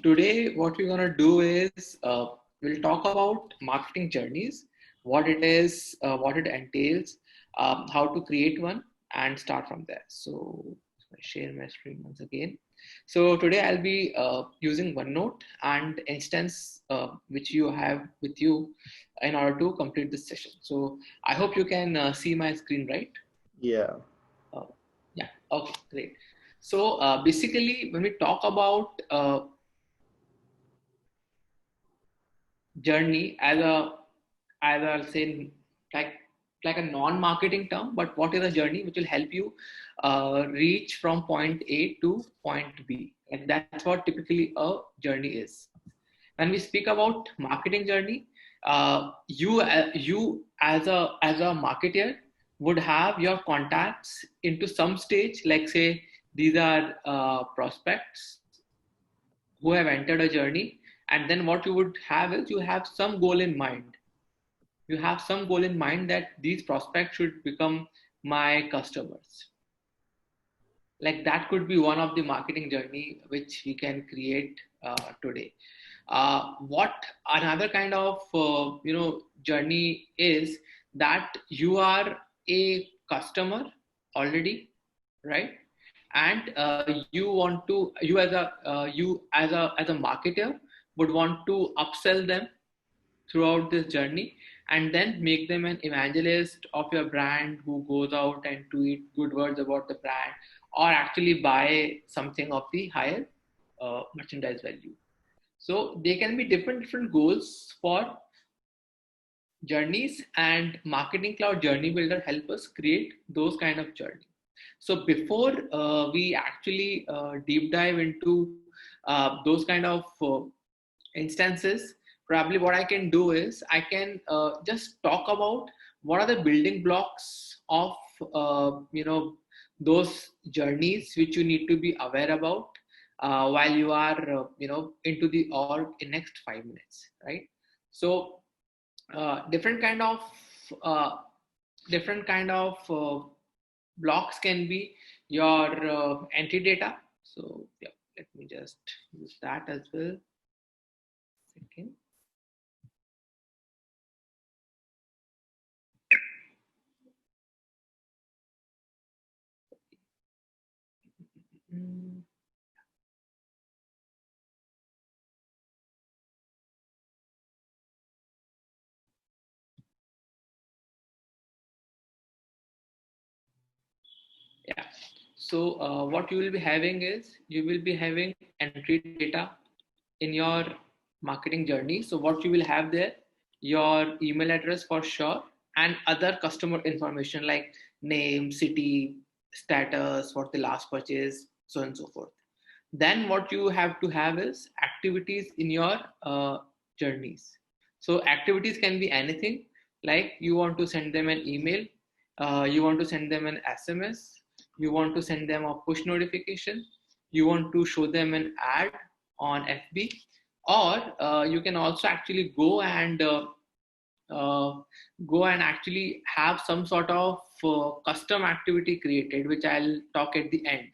today what we're gonna do is we'll talk about marketing journeys, what it is, what it entails, how to create one, and start from there. So I share my screen once again. So today I'll be using OneNote and instance which you have with you in order to complete this session. So I hope you can see my screen, right? Yeah. Uh, yeah. Okay. Great. So basically, when we talk about journey as I'll say like like a non-marketing term, but what is a journey which will help you reach from point A to point B. Like that's what typically a journey is. When we speak about marketing journey, you as a marketer would have your contacts into some stage, like say these are prospects who have entered a journey, and then what you would have is you have some goal in mind. You have some goal in mind that these prospects should become my customers. Like that could be one of the marketing journey which we can create today. What another kind of journey is that you are a customer already, right? And you as a marketer would want to upsell them throughout this journey, and then make them an evangelist of your brand who goes out and tweet good words about the brand, or actually buy something of the higher merchandise value. So they can be different goals for journeys, and Marketing Cloud Journey Builder help us create those kind of journey. So before we actually deep dive into those kind of instances, probably what I can do is I can just talk about what are the building blocks of those journeys which you need to be aware about while you are into the org in next 5 minutes, right? So different kind of uh, different kind of blocks can be your entry data. So yeah, let me just use that as well. Second. Yeah. So what you will be having is you will be having entry data in your marketing journey. So what you will have there, your email address for sure, and other customer information like name, city, status, what the last purchase, so on and so forth. Then what you have to have is activities in your journeys. So activities can be anything, like you want to send them an email, you want to send them an SMS, you want to send them a push notification, you want to show them an ad on FB, or you can also actually uh, go and actually have some sort of custom activity created, which I'll talk at the end.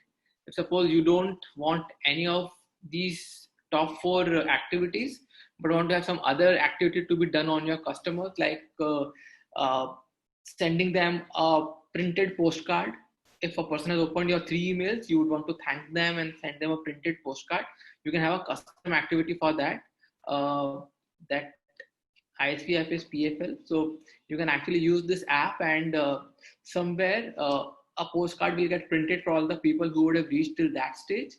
If suppose you don't want any of these top four activities, but want to have some other activity to be done on your customers, like sending them a printed postcard. If a person has opened your 3 emails, you would want to thank them and send them a printed postcard. You can have a custom activity for that. That ISPF is PFL. So you can actually use this app, and somewhere a postcard will get printed for all the people who would have reached till that stage,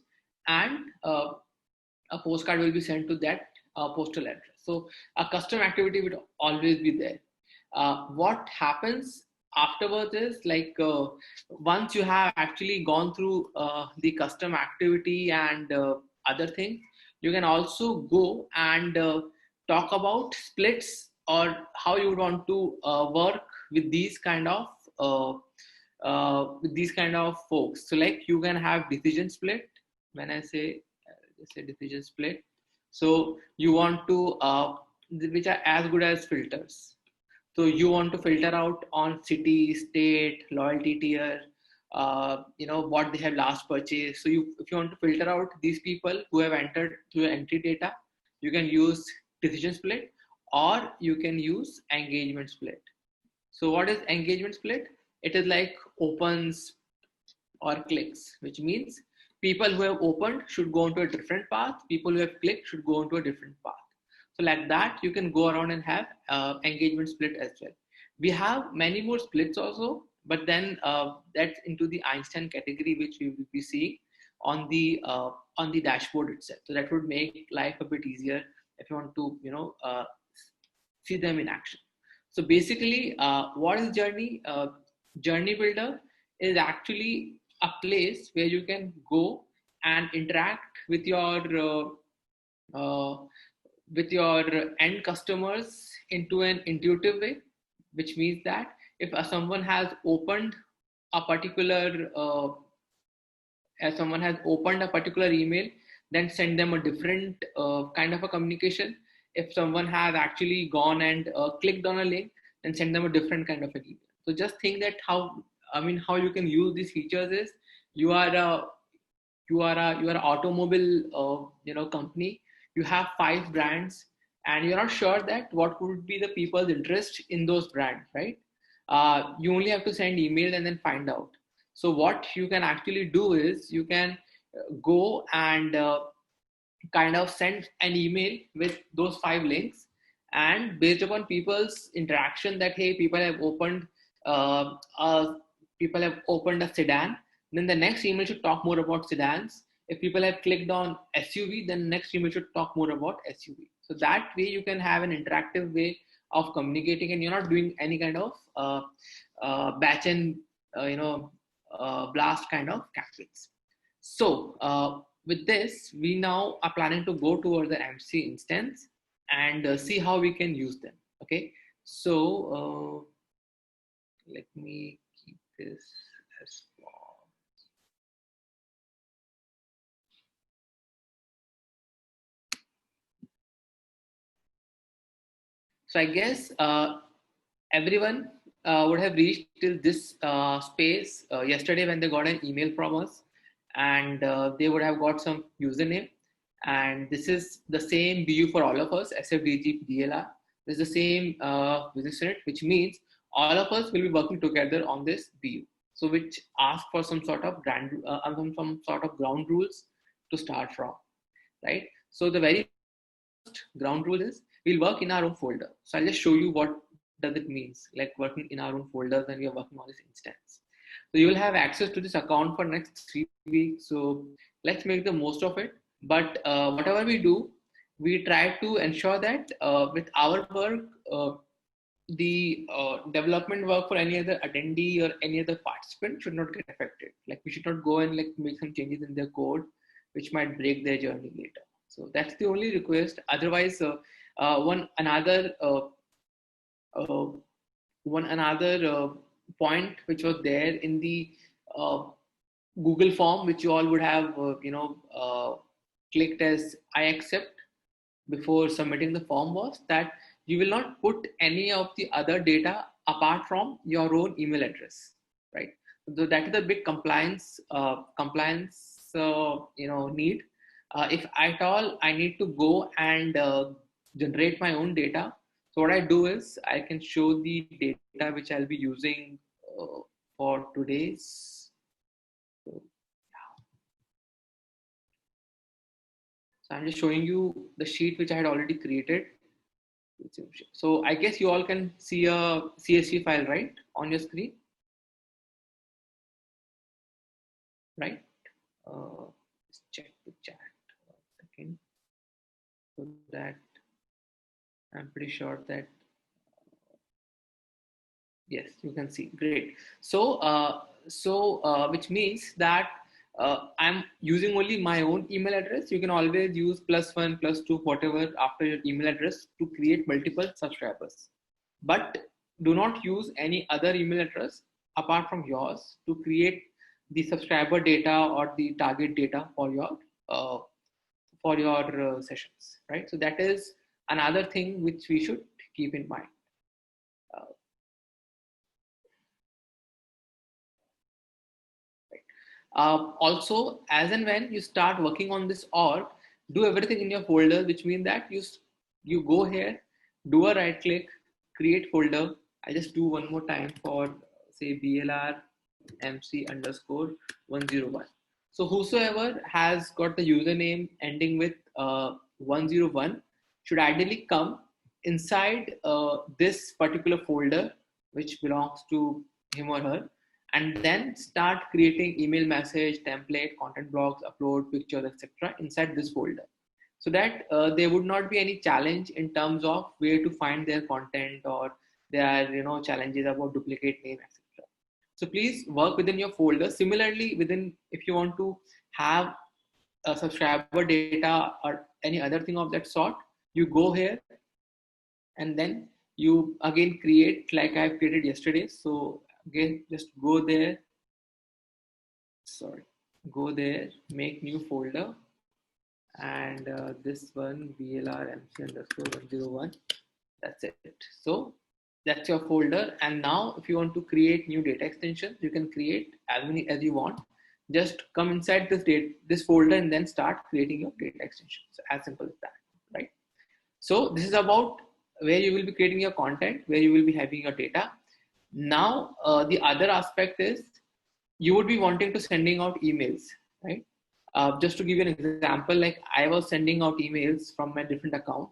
and a postcard will be sent to that postal address. So a custom activity would always be there. What happens afterwards is like once you have actually gone through the custom activity and other things, you can also go and talk about splits, or how you would want to work with these kind of folks. So like you can have decision split. When I say decision split, so you want to which are as good as filters. So you want to filter out on city, state, loyalty tier, what they have last purchased. So if you want to filter out these people who have entered through entry data, you can use decision split, or you can use engagement split. So what is engagement split? It is like opens or clicks, which means people who have opened should go into a different path. People who have clicked should go into a different path. So like that, you can go around and have engagement split as well. We have many more splits also, but then that's into the Einstein category, which we will be seeing on the dashboard itself. So that would make life a bit easier if you want to see them in action. So basically, what is Journey? Journey Builder is actually a place where you can go and interact with your end customers into an intuitive way, which means that if someone has opened a particular email, then send them a different kind of a communication. If someone has actually gone and clicked on a link, then send them a different kind of an email. So just think that how you can use these features is you are an automobile company. You have 5 brands, and you're not sure that what would be the people's interest in those brands, right? You only have to send email and then find out. So what you can actually do is you can go and kind of send an email with those 5 links, and based upon people's interaction that hey, people have opened a sedan, then the next email should talk more about sedans. If people have clicked on SUV, then next email should talk more about SUV. So that way you can have an interactive way of communicating, and you're not doing any kind of batch and blast kind of campaigns. So with this, we now are planning to go towards the MC instance and see how we can use them. Okay, so let me keep this as well. So I guess everyone would have reached till this space yesterday when they got an email from us, and they would have got some username. And this is the same BU for all of us, SFDG, DLR. This is the same business unit, which means all of us will be working together on this BU. So which asks for some sort of ground rules to start from, right? So the very first ground rule is we'll work in our own folder. So I'll just show you what does it means, like working in our own folders when we are working on this instance. So you will have access to this account for next 3 weeks. So let's make the most of it. But whatever we do, we try to ensure that with our work, the development work for any other attendee or any other participant should not get affected. Like we should not go and like make some changes in their code, which might break their journey later. So that's the only request. Otherwise, one another point which was there in the Google form, which you all would have clicked as I accept before submitting the form, was that you will not put any of the other data apart from your own email address, right? So that is a big compliance need. If at all I need to go and generate my own data, so what I do is I can show the data which I'll be using for today's. So I'm just showing you the sheet which I had already created. So I guess you all can see a CSV file, right, on your screen, right? Let's check the chat 1 second, so that I'm pretty sure that yes, you can see. Great. So which means that I'm using only my own email address. You can always use +1, +2, whatever after your email address to create multiple subscribers. But do not use any other email address apart from yours to create the subscriber data or the target data for your sessions, right? So that is another thing which we should keep in mind. Also, as and when you start working on this org, do everything in your folder, which means that you go here, do a right click, create folder. I just do one more time for say BLR MC underscore 101. So whosoever has got the username ending with 101 should ideally come inside this particular folder, which belongs to him or her, and then start creating email message, template, content blocks, upload pictures, etc. inside this folder, so that there would not be any challenge in terms of where to find their content, or there are challenges about duplicate name, etc. So please work within your folder. Similarly, within, if you want to have a subscriber data or any other thing of that sort, you go here and then you again create like I've created yesterday. So again, just go there, sorry, go there, make new folder, and this one BLRMC underscore 101. That's it. So that's your folder. And now if you want to create new data extensions, you can create as many as you want. Just come inside this folder and then start creating your data extensions. So as simple as that, right? So this is about where you will be creating your content, where you will be having your data. Now the other aspect is you would be wanting to sending out emails, right? Just to give you an example, like I was sending out emails from my different account,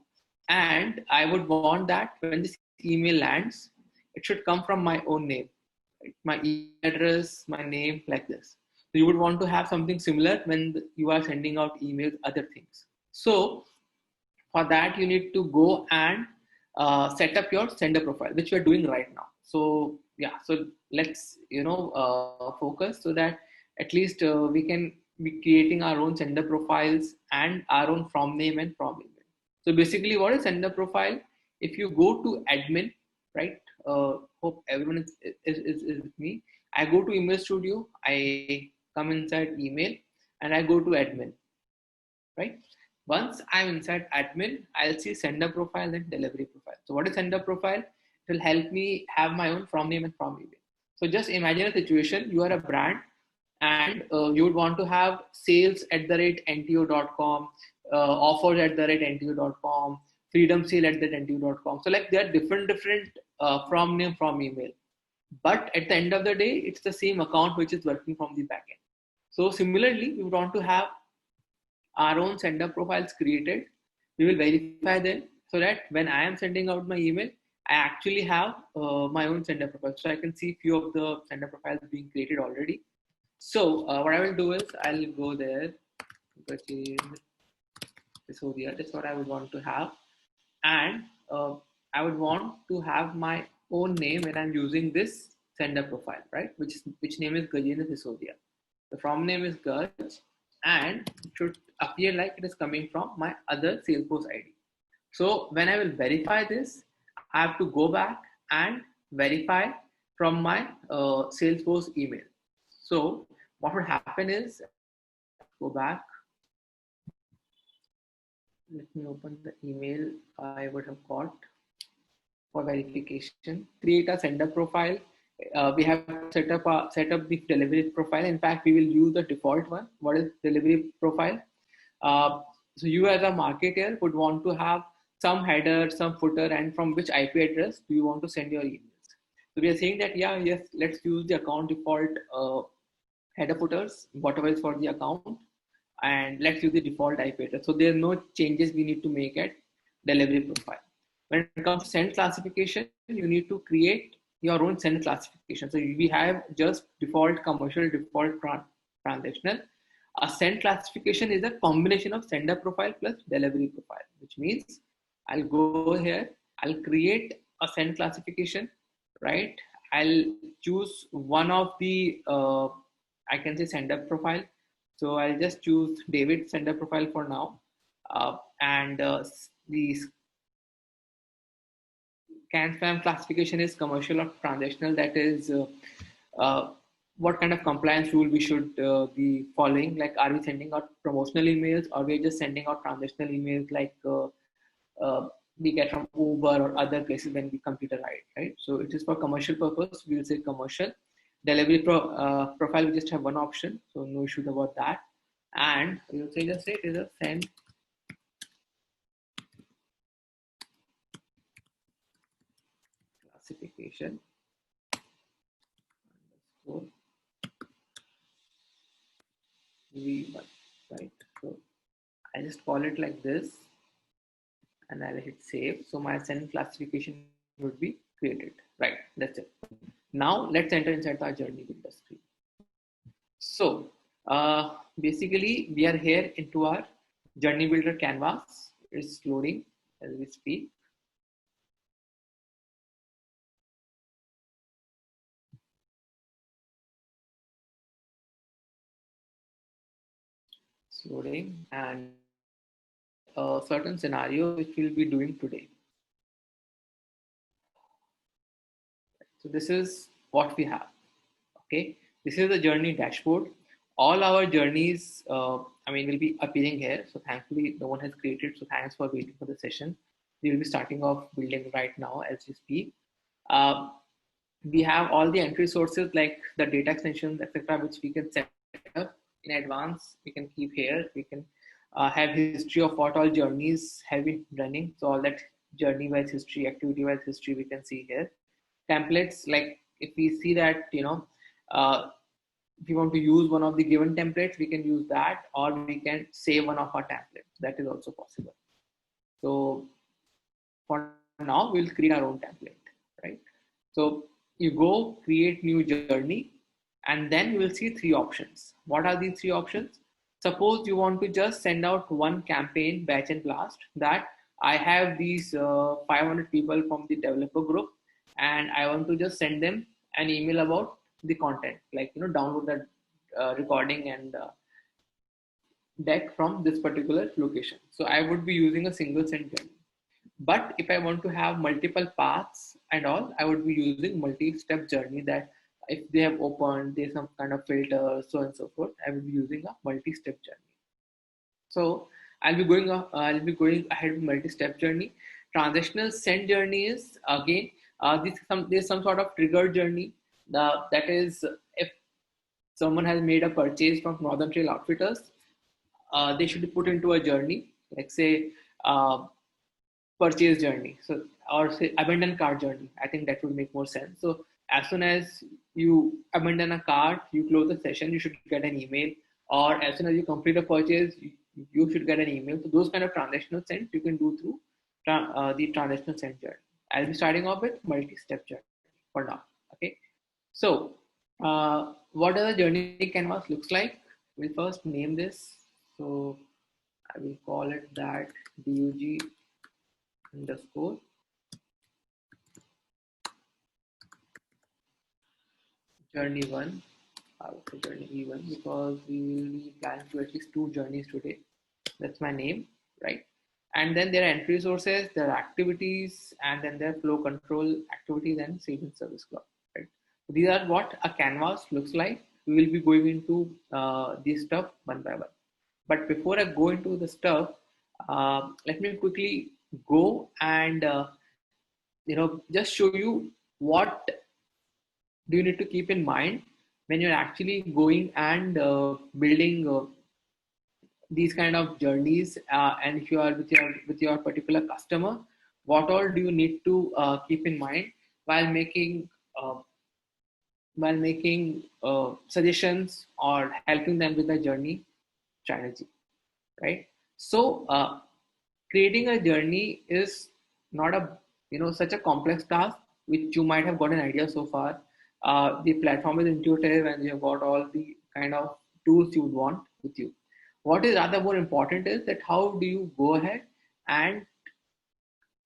and I would want that when this email lands, it should come from my own name, right? My email address, my name, like this. So you would want to have something similar when you are sending out emails, other things. So for that, you need to go and set up your sender profile, which we are doing right now. So yeah, so let's focus so that at least we can be creating our own sender profiles and our own from name and from email. So basically, what is sender profile? If you go to admin, right? Hope everyone is with me. I go to Email Studio, I come inside email, and I go to admin, right? Once I'm inside admin, I'll see sender profile and delivery profile. So what is sender profile? It will help me have my own from name and from email. So just imagine a situation, you are a brand and you would want to have sales@nto.com, offers@nto.com, freedom sale@nto.com. So like there are different from name, from email. But at the end of the day, it's the same account which is working from the backend. So similarly, we want to have our own sender profiles created. We will verify them so that when I am sending out my email, I actually have my own sender profile. So I can see few of the sender profiles being created already. So what I will do is I'll go there. So yeah, that's what I would want to have. And I would want to have my own name when I'm using this sender profile, right? Which name is Gajendra Sisodia. The from name is Gaj, and it should appear like it is coming from my other Salesforce ID. So when I will verify this, I have to go back and verify from my Salesforce email. So what would happen is, go back. Let me open the email I would have got for verification. Create a sender profile. We have set up the delivery profile. In fact, we will use the default one. What is delivery profile? So you as a marketer would want to have some header, some footer, and from which IP address do you want to send your emails. So we are saying that yes, let's use the account default header footers, whatever is for the account, and let's use the default IP address. So there are no changes we need to make at delivery profile. When it comes to send classification, you need to create your own send classification. So we have just default commercial, default transactional. A send classification is a combination of sender profile plus delivery profile, which means I'll go here, I'll create a send classification, right? I'll choose one of the, I can say sender profile. So I'll just choose David sender profile for now. And the can spam classification is commercial or transactional. That is what kind of compliance rule we should be following. Like, are we sending out promotional emails, or we're just sending out transactional emails like we get from Uber or other places when we complete a ride, right? So it is for commercial purpose. We will say commercial. profile, we just have one option, so no issues about that. And we'll say just say it is a send classification underscore v1, right? So I just call it like this, and I'll hit save. So my send classification would be created, right? That's it. Now let's enter inside the journey builder screen. So basically we are here into our journey builder canvas. It's loading as we speak. It's loading, and a certain scenario which we'll be doing today. So this is what we have. Okay, this is the journey dashboard. All our journeys, will be appearing here. So thankfully, no one has created. So thanks for waiting for the session. We will be starting off building right now as we speak. We have all the entry sources like the data extensions, etc., which we can set up in advance. We can keep here. We can have history of what all journeys have been running. So all that journey-wise history, activity-wise history, we can see here. Templates, like if we see that if we want to use one of the given templates, we can use that, or we can save one of our templates. That is also possible. So for now, we'll create our own template, right? So you go create new journey, and then you will see three options. What are these three options? Suppose you want to just send out one campaign batch and blast, that I have these 500 people from the developer group, and I want to just send them an email about the content, like download that recording and deck from this particular location. So I would be using a single send journey. But if I want to have multiple paths and all, I would be using multi-step journey, that if they have opened, there's some kind of filter, so on and so forth. I will be using a multi-step journey. So I'll be going ahead with multi-step journey. Transitional send journey is again there's some sort of trigger journey. That is, if someone has made a purchase from Northern Trail Outfitters, they should be put into a journey, like say purchase journey, so or say abandon cart journey. I think that would make more sense. So as soon as you abandon a cart, you close the session, you should get an email, or as soon as you complete a purchase, you should get an email. So those kind of transactional sends you can do through the transactional send journey. I'll be starting off with multi-step journey for now. Okay, so what does the journey canvas looks like? We'll first name this. So I will call it that dug underscore journey one. I would say journey E1 because we will be planning to at least 2 journeys today. That's my name, right? And then there are entry sources, there are activities, and then there are flow control activities and sales and service cloud, right? So these are what a canvas looks like. We will be going into this stuff one by one. But before I go into the stuff, let me quickly go and just show you what do you need to keep in mind when you're actually going and building these kind of journeys, and if you are with your particular customer, what all do you need to keep in mind while making uh, suggestions or helping them with the journey strategy, right? So creating a journey is not a such a complex task which you might have got an idea so far. The platform is intuitive, and you have got all the kind of tools you would want with you. What is rather more important is that how do you go ahead and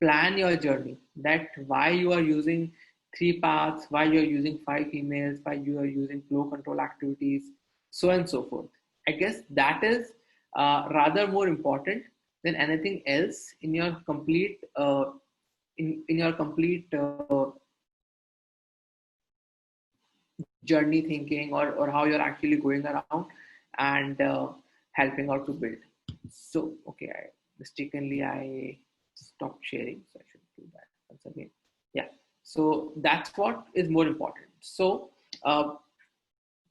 plan your journey, that why you are using 3 paths, why you are using 5 emails, why you are using flow control activities, so on and so forth. I guess that is rather more important than anything else in your complete journey thinking, or how you're actually going around and helping out to build. So okay, I mistakenly I stopped sharing, so I should do that once again. Yeah, so that's what is more important. So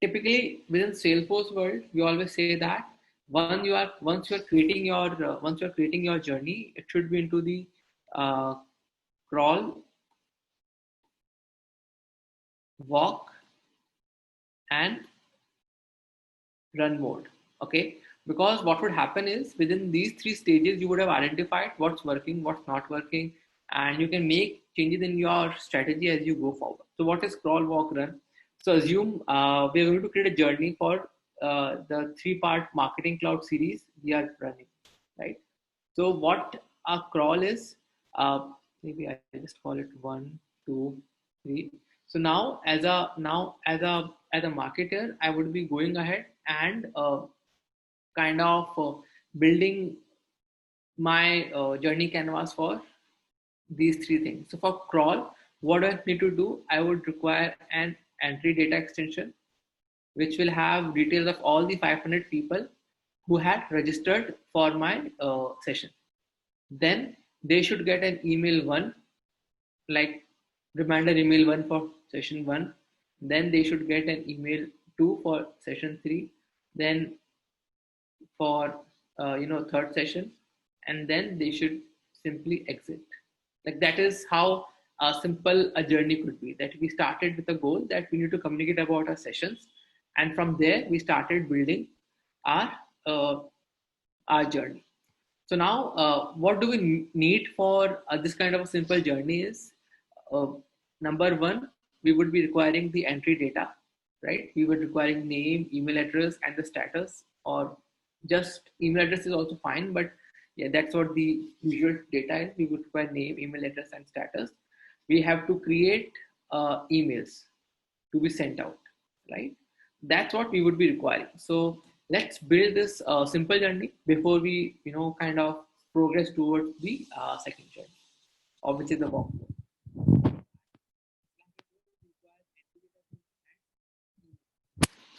typically within Salesforce world, we always say that once you're creating your journey, it should be into the uh, crawl, walk, and run mode. Okay, because what would happen is within these three stages you would have identified what's working, what's not working, and you can make changes in your strategy as you go forward. So what is crawl, walk, run? So assume we are going to create a journey for the 3-part marketing cloud series we are running, right? So what a crawl is, maybe I just call it 1, 2, 3. So now as a marketer, I would be going ahead and kind of building my journey canvas for these three things. So for crawl, what do I need to do? I would require an entry data extension, which will have details of all the 500 people who had registered for my session. Then they should get an email one, like reminder email one for session one. Then they should get an email two for session three. Then for third session, and then they should simply exit. Like that is how simple a journey could be. That we started with a goal that we need to communicate about our sessions, and from there we started building our uh, our journey. So now, what do we need for this kind of a simple journey is uh, number one, we would be requiring the entry data, right? We would requiring name, email address, and the status, or just email address is also fine, but yeah, that's what the usual data is. We would require name, email address, and status. We have to create emails to be sent out, right? That's what we would be requiring. So let's build this simple journey before we, kind of progress towards the second journey, or which is the workflow.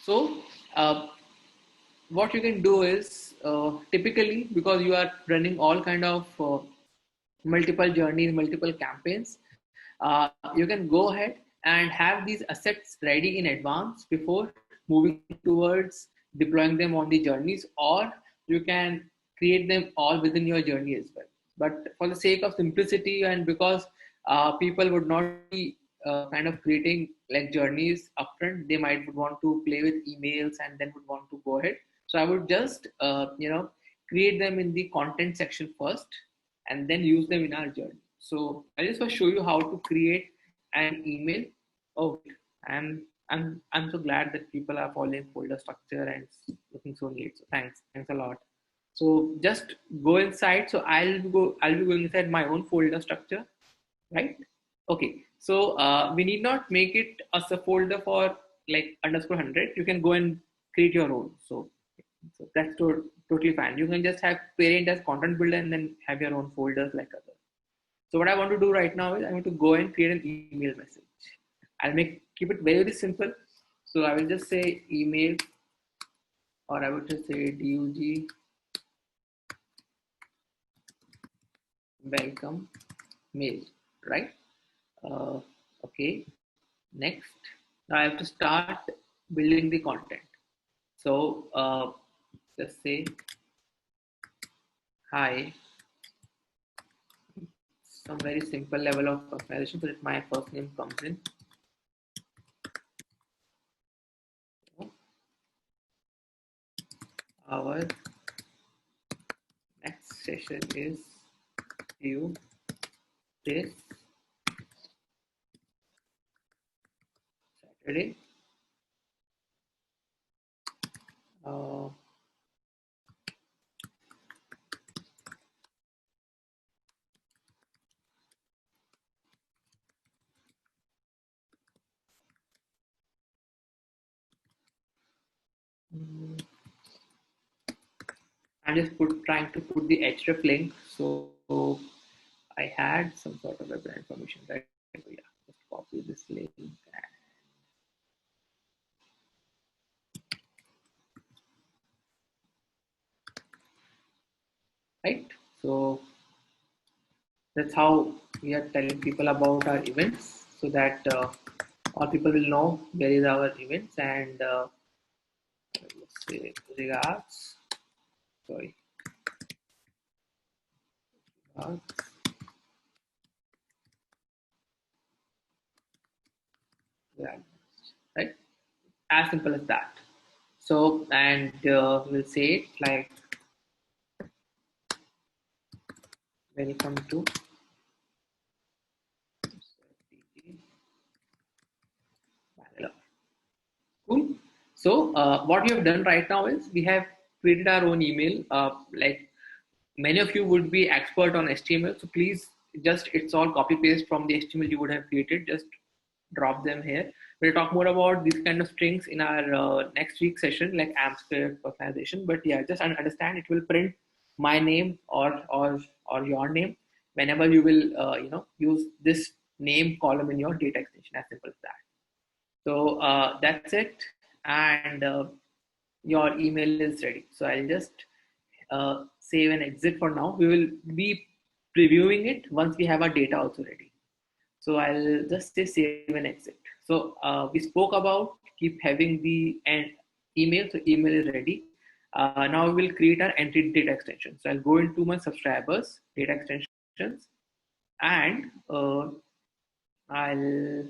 So what you can do is typically, because you are running all kind of multiple journeys, multiple campaigns, you can go ahead and have these assets ready in advance before moving towards deploying them on the journeys, or you can create them all within your journey as well. But for the sake of simplicity, and because people would not be kind of creating like journeys upfront, they might would want to play with emails and then would want to go ahead. So I would just create them in the content section first, and then use them in our journey. So I just want to show you how to create an email. Oh, I'm so glad that people are following folder structure and it's looking so neat. So thanks a lot. So just go inside. So I'll be going inside my own folder structure, right? Okay. So we need not make it as a folder for like underscore 100. You can go and create your own. So that's totally fine. You can just have parent as content builder and then have your own folders like others. So what I want to do right now is I want to go and create an email message. I'll keep it very, very simple. So I will just say email, or I would just say DUG welcome mail, right? Uh, okay. Next, now I have to start building the content. So just say hi, some very simple level of personalization so that my first name comes in. Our next session is due this Saturday. Uh, I'm just trying to put the href link. So I had some sort of web information, right? So yeah, just copy this link. Right. So that's how we are telling people about our events, so that all people will know where is our events, and let's say regards, sorry, regards, right? As simple as that. So, and we'll say it like welcome to Bangalore. Cool. So, what we have done right now is we have created our own email. Like many of you would be expert on HTML, so please just it's all copy paste from the HTML you would have created. Just drop them here. We'll talk more about these kind of strings in our next week session, like AMP script personalization. But yeah, just understand it will print my name or your name whenever you will use this name column in your data extension. As simple as that. So that's it, and your email is ready. So I'll just save and exit for now. We will be previewing it once we have our data also ready. So I'll just say save and exit. So we spoke about keep having the end email. So email is ready. Now we will create our entry data extension. So I'll go into my subscribers data extensions, and I'll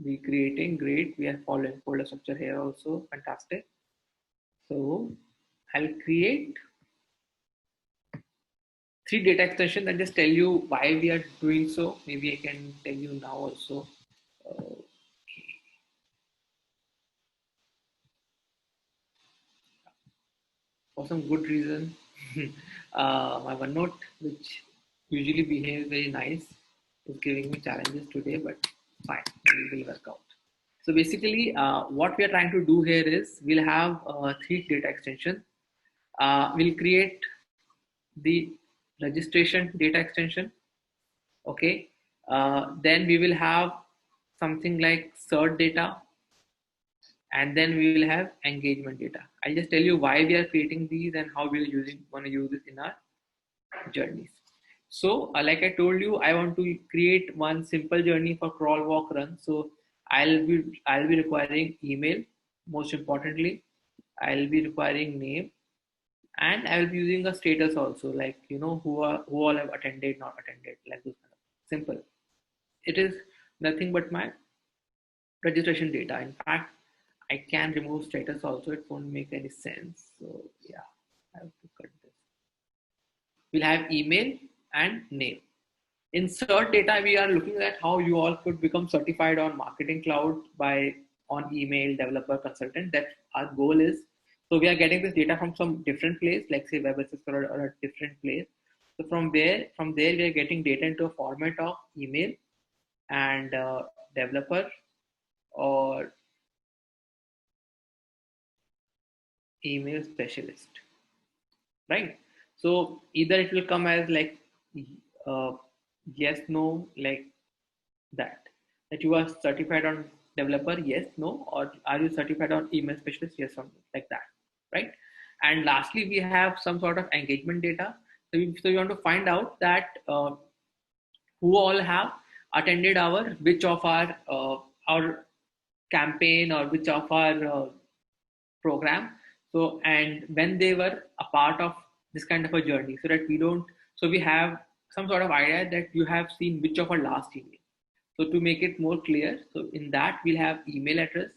be creating. Great. We are following folder structure here also. Fantastic. So I'll create 3 data extensions and just tell you why we are doing so. Maybe I can tell you now also. For some good reason, my OneNote, which usually behaves very nice, is giving me challenges today, but fine, it will work out. So basically, what we are trying to do here is we'll have 3 data extensions. We'll create the registration data extension. Okay. Then we will have something like cert data, and then we will have engagement data. I'll just tell you why we are creating these and how we're want to use this in our journeys. So, like I told you, I want to create one simple journey for crawl, walk, run. So I'll be requiring email. Most importantly, I'll be requiring name, and I will be using a status also, like who all have attended, not attended, like this kind of simple. It is nothing but my registration data. In fact, I can remove status also. It won't make any sense. So yeah, I have to cut this. We'll have email and name. In cert data, we are looking at how you all could become certified on Marketing Cloud by on email developer consultant. That our goal is. So we are getting this data from some different place, like say web assistant or a different place. So from there we are getting data into a format of email and developer or email specialist, right? So either it will come as like uh, yes, no, like that you are certified on developer, yes, no, or are you certified on email specialist, yes or no, like that, right? And lastly, we have some sort of engagement data. So we want to find out that who all have attended which of our campaign or which of our program. So and when they were a part of this kind of a journey, so that we don't, so we have some sort of idea that you have seen which of our last email. So to make it more clear, so in that we'll have email address.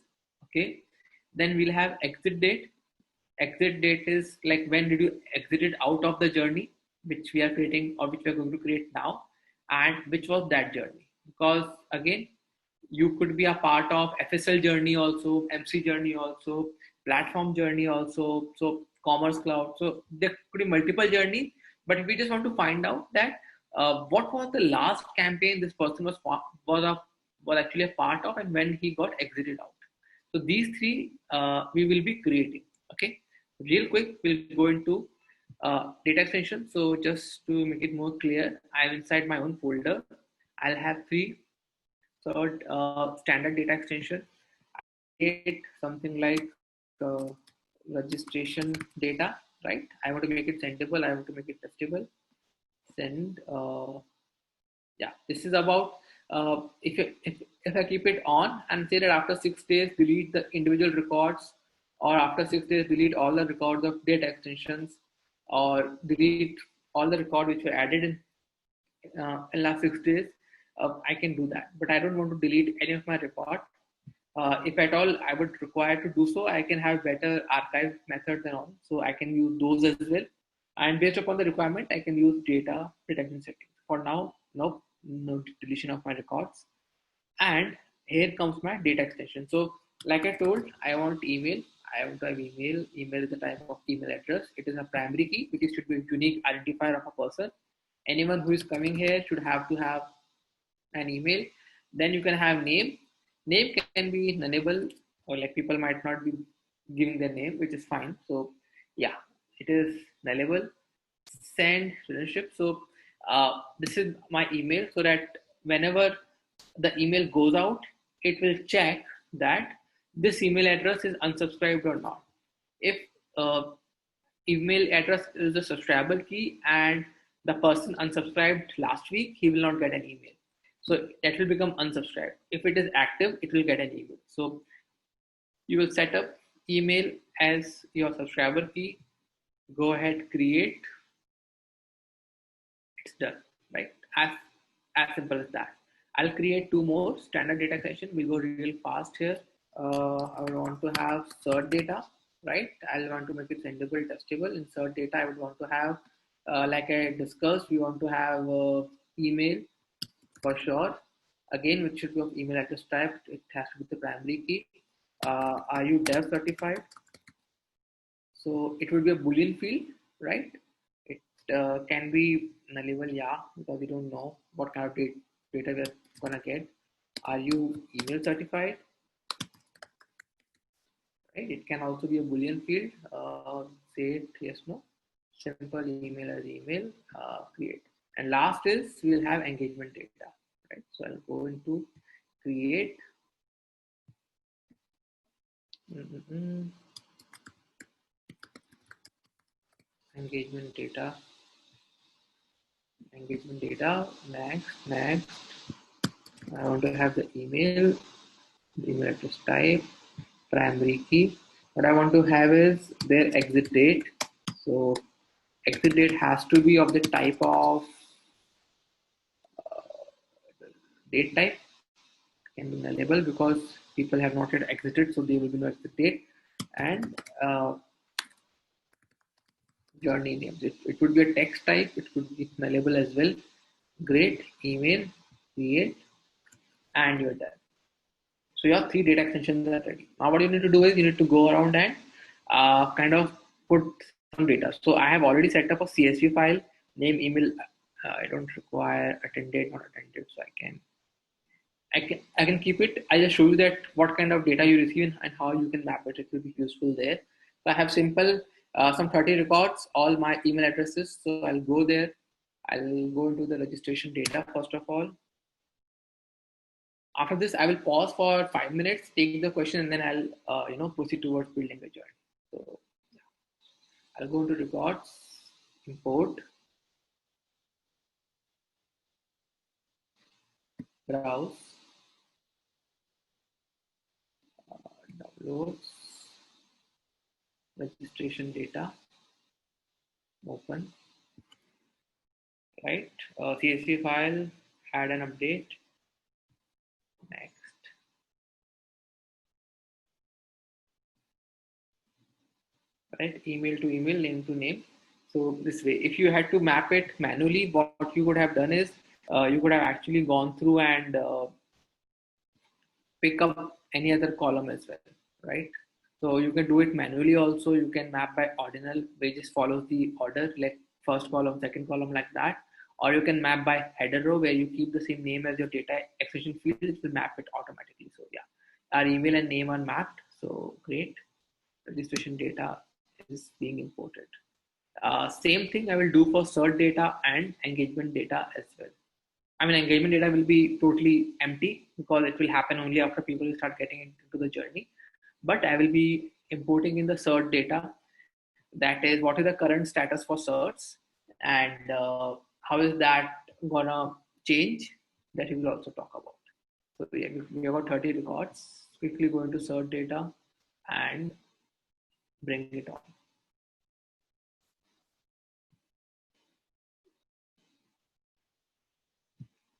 Okay. Then we'll have exit date. Exit date is like when did you exited out of the journey, which we are creating or which we are going to create now, and which was that journey. Because again, you could be a part of FSL journey also, MC journey also, platform journey also, so commerce cloud. So there could be multiple journeys, but we just want to find out that what was the last campaign this person was actually a part of, and when he got exited out. So these 3 we will be creating. Okay, real quick, we'll go into data extension. So just to make it more clear, I'm inside my own folder. I'll have 3 sort standard data extension. Create something like uh, registration data, right? I want to make it sendable. I want to make it testable. Send. Yeah, this is about If I keep it on and say that after 6 days delete the individual records, or after 6 days delete all the records of data extensions, or delete all the records which were added in last 6 days, I can do that. But I don't want to delete any of my record. If at all I would require to do so, I can have better archive methods and all. So I can use those as well. And based upon the requirement, I can use data protection settings. For now, nope, no deletion of my records. And here comes my data extension. So like I told, I want email. I want to have email. Email is the type of email address. It is a primary key, which should be a unique identifier of a person. Anyone who is coming here should have to have an email. Then you can have name. Name can be nullable, or like people might not be giving their name, which is fine. So yeah, it is nullable. Send relationship. So this is my email, so that whenever the email goes out, it will check that this email address is unsubscribed or not. If email address is a subscriber key and the person unsubscribed last week, he will not get an email. So that will become unsubscribed. If it is active, it will get an email. So you will set up email as your subscriber key. Go ahead, create. It's done, right? As simple as that. I'll create two more standard data extension. We'll go real fast here. I want to have cert data, right? I'll want to make it sendable, testable. In cert data, I would want to have, like I discussed, we want to have email for sure. Again, which should be of email address type. It has to be the primary key. Are you dev certified? So it would be a Boolean field, right? It can be nullable, yeah, because we don't know what kind of data we're gonna get. Are you email certified? Right? It can also be a Boolean field. Say it yes, no. Simple email as email. Create. And last is we'll have engagement data. Right? So I'll go into create. Engagement data. Engagement data. Next. I want to have the email address type, primary key. What I want to have is their exit date. So exit date has to be of the type of date type. Can be nullable because people have not yet exited, so there will be no exit date. And journey names. It would be a text type. It could be nullable as well. Great. Email, create, and you're done. So your three data extensions are ready. Now what you need to do is you need to go around and kind of put some data. So I have already set up a CSV file, name, email. I don't require attended, not attended, so I can keep it. I just show you that what kind of data you receive and how you can map it. It will be useful there. So I have simple some 30 records, all my email addresses. So I'll go there. I'll go into the registration data first of all. After this, I will pause for 5 minutes, take the question, and then I'll proceed towards building the journey. So yeah. I'll go into records, import, browse, downloads, registration data, open, right? CSV file, add an update, next. Right, email to email, name to name. So this way, if you had to map it manually, what you would have done is you could have actually gone through and pick up any other column as well, right? So you can do it manually also. You can map by ordinal, which just follows the order, like first column, second column, like that. Or you can map by header row, where you keep the same name as your data extension field. It will map it automatically. So yeah, our email and name are mapped. So great. Registration data is being imported. Same thing I will do for cert data and engagement data as well. I mean, engagement data will be totally empty because it will happen only after people will start getting into the journey. But I will be importing in the cert data. That is, what is the current status for certs and how is that gonna change? that we will also talk about. So yeah, we have got 30 records. Quickly go into search data and bring it on.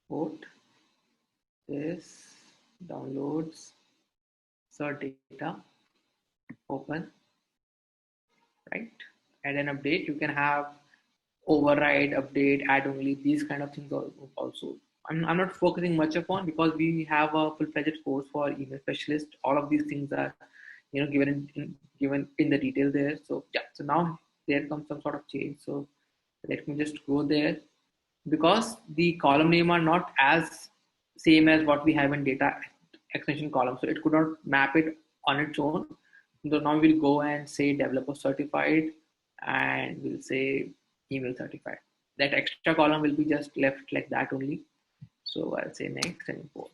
Port this, downloads, search data, open, right? Add an update. You can have override, update, add only, these kind of things also. I'm not focusing much upon because we have a full-fledged course for email specialist. All of these things are, given in the detail there. So yeah, so now there comes some sort of change. So let me just go there, because the column name are not as same as what we have in data extension column. So it could not map it on its own. So now we'll go and say developer certified, and we'll say email certified. That extra column will be just left like that only. So I'll say next and import.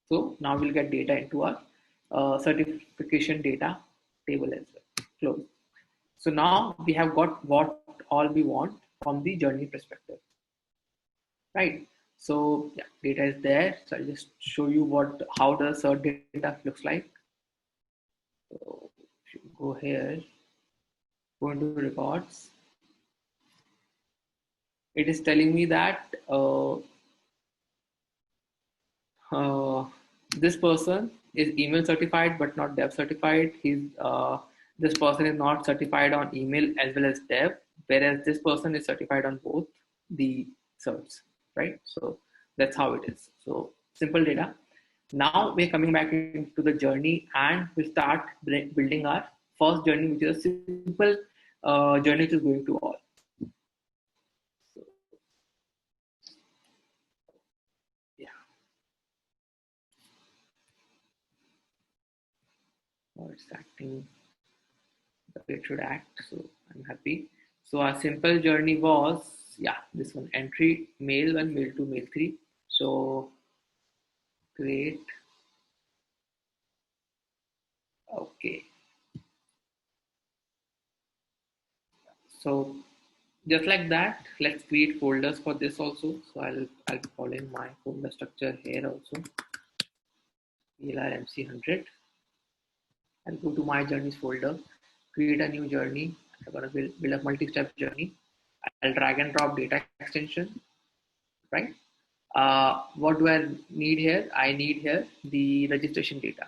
So now we'll get data into our certification data table as well. Close. So now we have got what all we want from the journey perspective, right? So yeah, data is there. So I'll just show you how the search data looks like. So if you go here, go into records, it is telling me that this person is email certified but not dev certified. This person is not certified on email as well as dev, whereas this person is certified on both the certs, right? So that's how it is. So simple data. Now we're coming back into the journey and we start building our first journey, which is a simple journey which is going to all. So, yeah, now it's acting the way it should act. So I'm happy. So our simple journey was, yeah, this one, entry mail 1, mail 2, mail 3. So create, okay. So just like that, let's create folders for this also. So I'll be following my folder structure here also. ELRMC100. I'll go to my journeys folder, create a new journey. I'm gonna build a multi-step journey. I'll drag and drop data extension, right? What do I need here? I need here the registration data.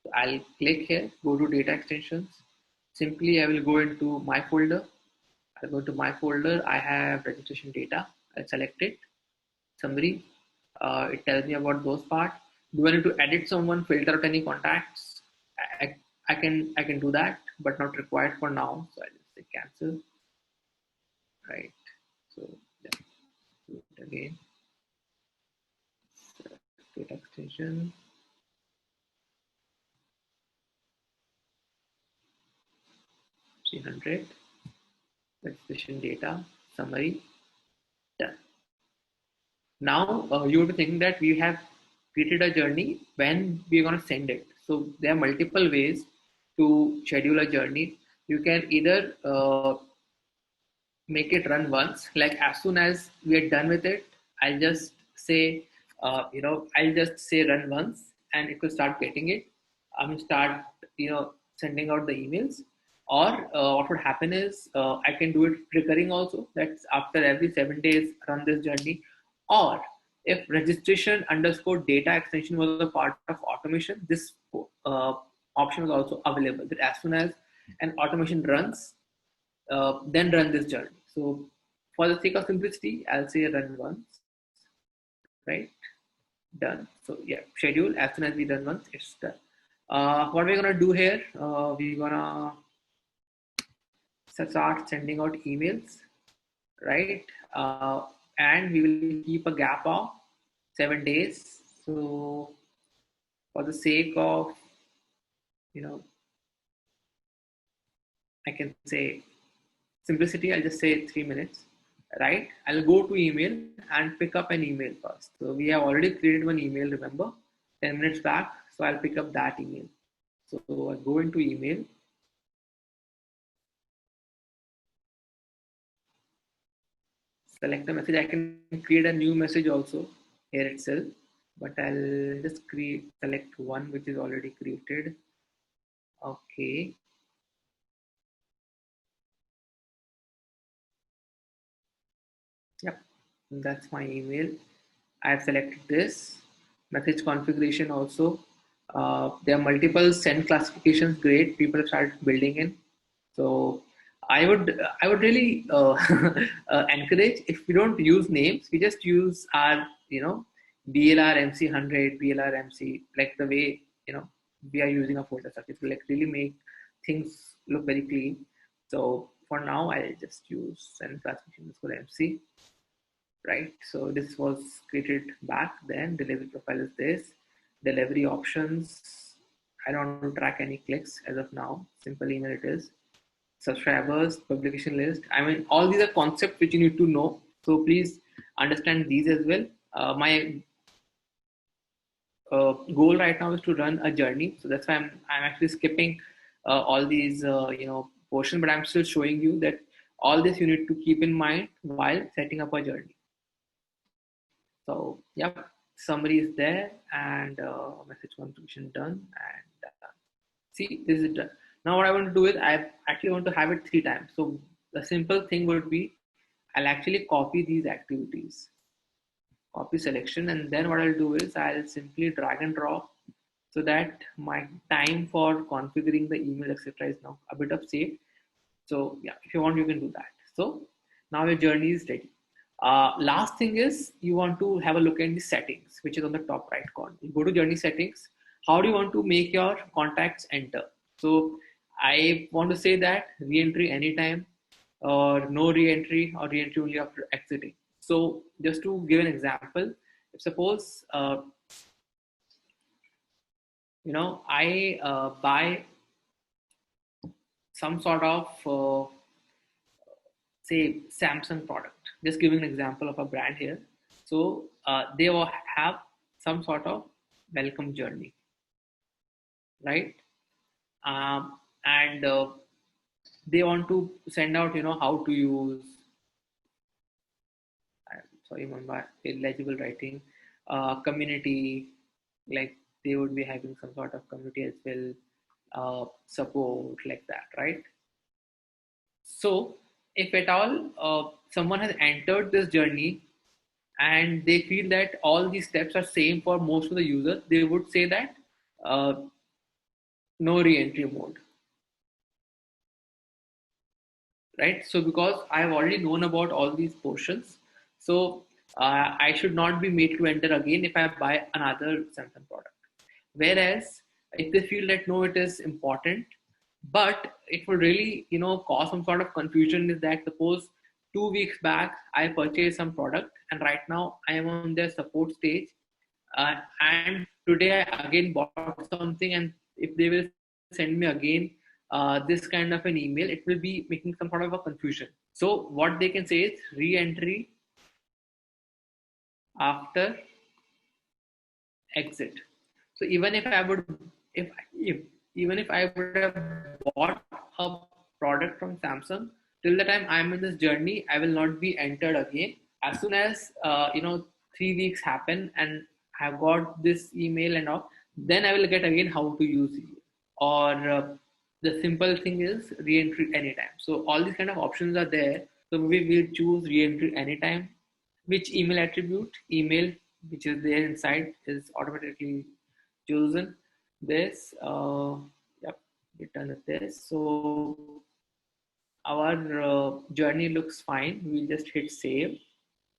So I'll click here, go to data extensions. Simply, I will go into my folder. I'll go to my folder. I have registration data. I'll select it. Summary. It tells me about those parts. Do I need to edit someone, filter out any contacts? I can do that, but not required for now. So I'll just say cancel. Right. So yeah, do it again. Data extension. 300. Registration data. Summary. Done. Now you would be thinking that we have created a journey, when we're going to send it. So there are multiple ways to schedule a journey. You can either make it run once, like as soon as we are done with it, I'll just say, I'll just say run once and it will start getting it. Start, sending out the emails. Or what would happen is I can do it recurring also. That's after every 7 days, run this journey. Or if registration underscore data extension was a part of automation, this option was also available. That as soon as an automation runs, then run this journey. So for the sake of simplicity, I'll say run once, right? Done. So yeah, schedule, as soon as we done once, it's done. What we're gonna do here, we're gonna start sending out emails, right? And we will keep a gap of 7 days. So for the sake of, I can say simplicity, I'll just say 3 minutes, right? I'll go to email and pick up an email first. So we have already created one email, remember, 10 minutes back. So I'll pick up that email. So I go into email. Select a message. I can create a new message also. here itself, but I'll just select one which is already created. Okay. Yep, that's my email. I've selected this message configuration also. There are multiple send classifications. Great, people have started building in. So I would really encourage, if we don't use names, we just use our BLR MC 100, BLR MC, like the way we are using a folder structure. It will like really make things look very clean. So for now, I'll just use send classification for MC, right? So this was created back then. Delivery profile is this. Delivery options. I don't want to track any clicks as of now. Simple email it is. Subscribers, publication list. I mean, all these are concepts which you need to know. So please understand these as well. My goal right now is to run a journey. So that's why I'm actually skipping all these portion, but I'm still showing you that all this you need to keep in mind while setting up a journey. So, yep, summary is there and message configuration done. And see, this is done. Now, what I want to do is I actually want to have it 3 times. So, the simple thing would be I'll actually copy these activities, copy selection, and then what I'll do is I'll simply drag and drop so that my time for configuring the email, etc., is now a bit of saved. So yeah, if you want, you can do that. So now your journey is ready. Last thing is you want to have a look at the settings, which is on the top right corner. You go to journey settings. How do you want to make your contacts enter? So I want to say that re-entry anytime, or no re-entry, or re-entry only after exiting. So just to give an example, if suppose I buy some sort of say Samsung product. Just giving an example of a brand here. So they will have some sort of welcome journey, right? And they want to send out, how to use. I'm sorry, my illegible writing. Community, like they would be having some sort of community as well, support like that, right? So if at all someone has entered this journey and they feel that all these steps are same for most of the users, they would say that uh, no re-entry mode, right? So because I have already known about all these portions, so I should not be made to enter again if I buy another Samsung product. Whereas if they feel that no, it is important, but it will really cause some sort of confusion, is that suppose 2 weeks back I purchased some product and right now I am on their support stage, and today I again bought something, and if they will send me again this kind of an email, it will be making some sort of a confusion. So what they can say is re-entry after exit. So even if I would, if even if I would have bought a product from Samsung, till the time I'm in this journey, I will not be entered again. As soon as 3 weeks happen and I've got this email and all, then I will get again how to use it. Or the simple thing is re-entry anytime. So all these kind of options are there. So maybe we'll choose re-entry anytime. Which email attribute? Email, which is there inside, is automatically chosen. This, yep, we done with this. So our journey looks fine. We'll just hit save.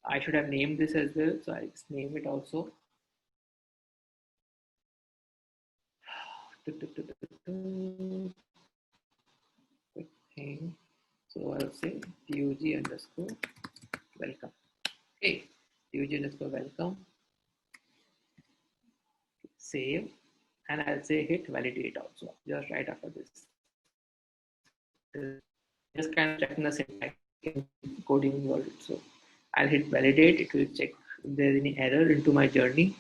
I should have named this as well, so I'll just name it also. Quick thing. So I'll say TUG underscore welcome. Okay, TUG underscore welcome. Save, and I'll say hit validate also just right after this. Just kind of checking the syntax in coding world. So I'll hit validate. It will check if there's any error into my journey.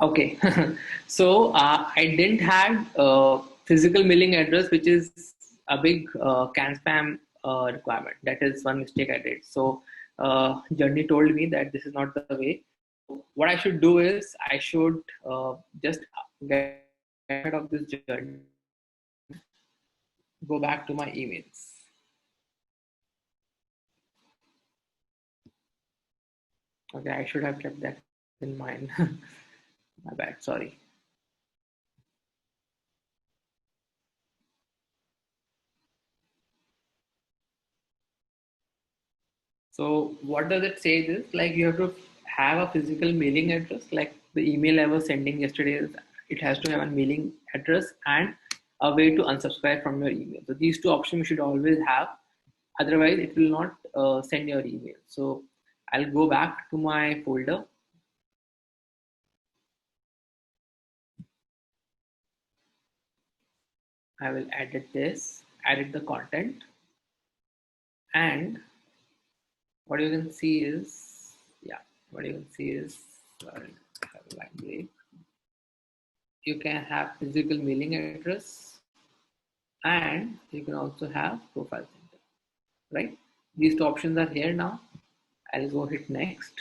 Okay. So I didn't have physical mailing address, which is a big can spam requirement. That is one mistake I did. So Journey told me that this is not the way. What I should do is I should just get out of this journey, go back to my emails. Okay, I should have kept that in mind. My bad, sorry. So what does it say this? Like you have to have a physical mailing address, like the email I was sending yesterday, it has to have a mailing address and a way to unsubscribe from your email. So these two options you should always have. Otherwise, it will not send your email. So I'll go back to my folder. I will edit the content, and what you can see is, yeah, what you can see is, sorry, you can have physical mailing address and you can also have profile center, right? These two options are here now. I'll go hit next.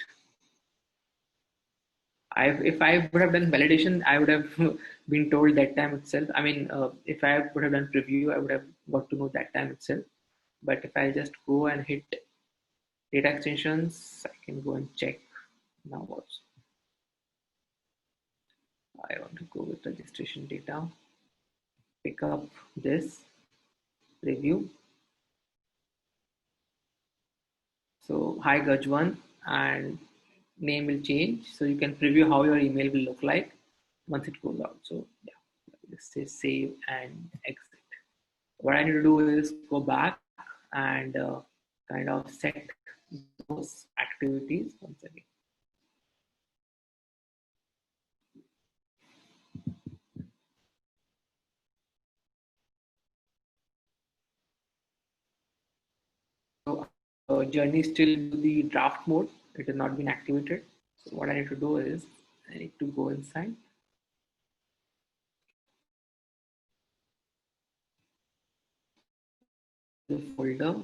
If I would have done validation, I would have been told that time itself. I mean, if I would have done preview, I would have got to know that time itself. But if I just go and hit data extensions, I can go and check now also. I want to go with registration data, pick up this preview. So hi Gajwan, and name will change. So you can preview how your email will look like once it goes out. So yeah, let's say save and exit. What I need to do is go back and kind of set those activities once again. So journey is still in the draft mode. It has not been activated. So what I need to do is I need to go inside the folder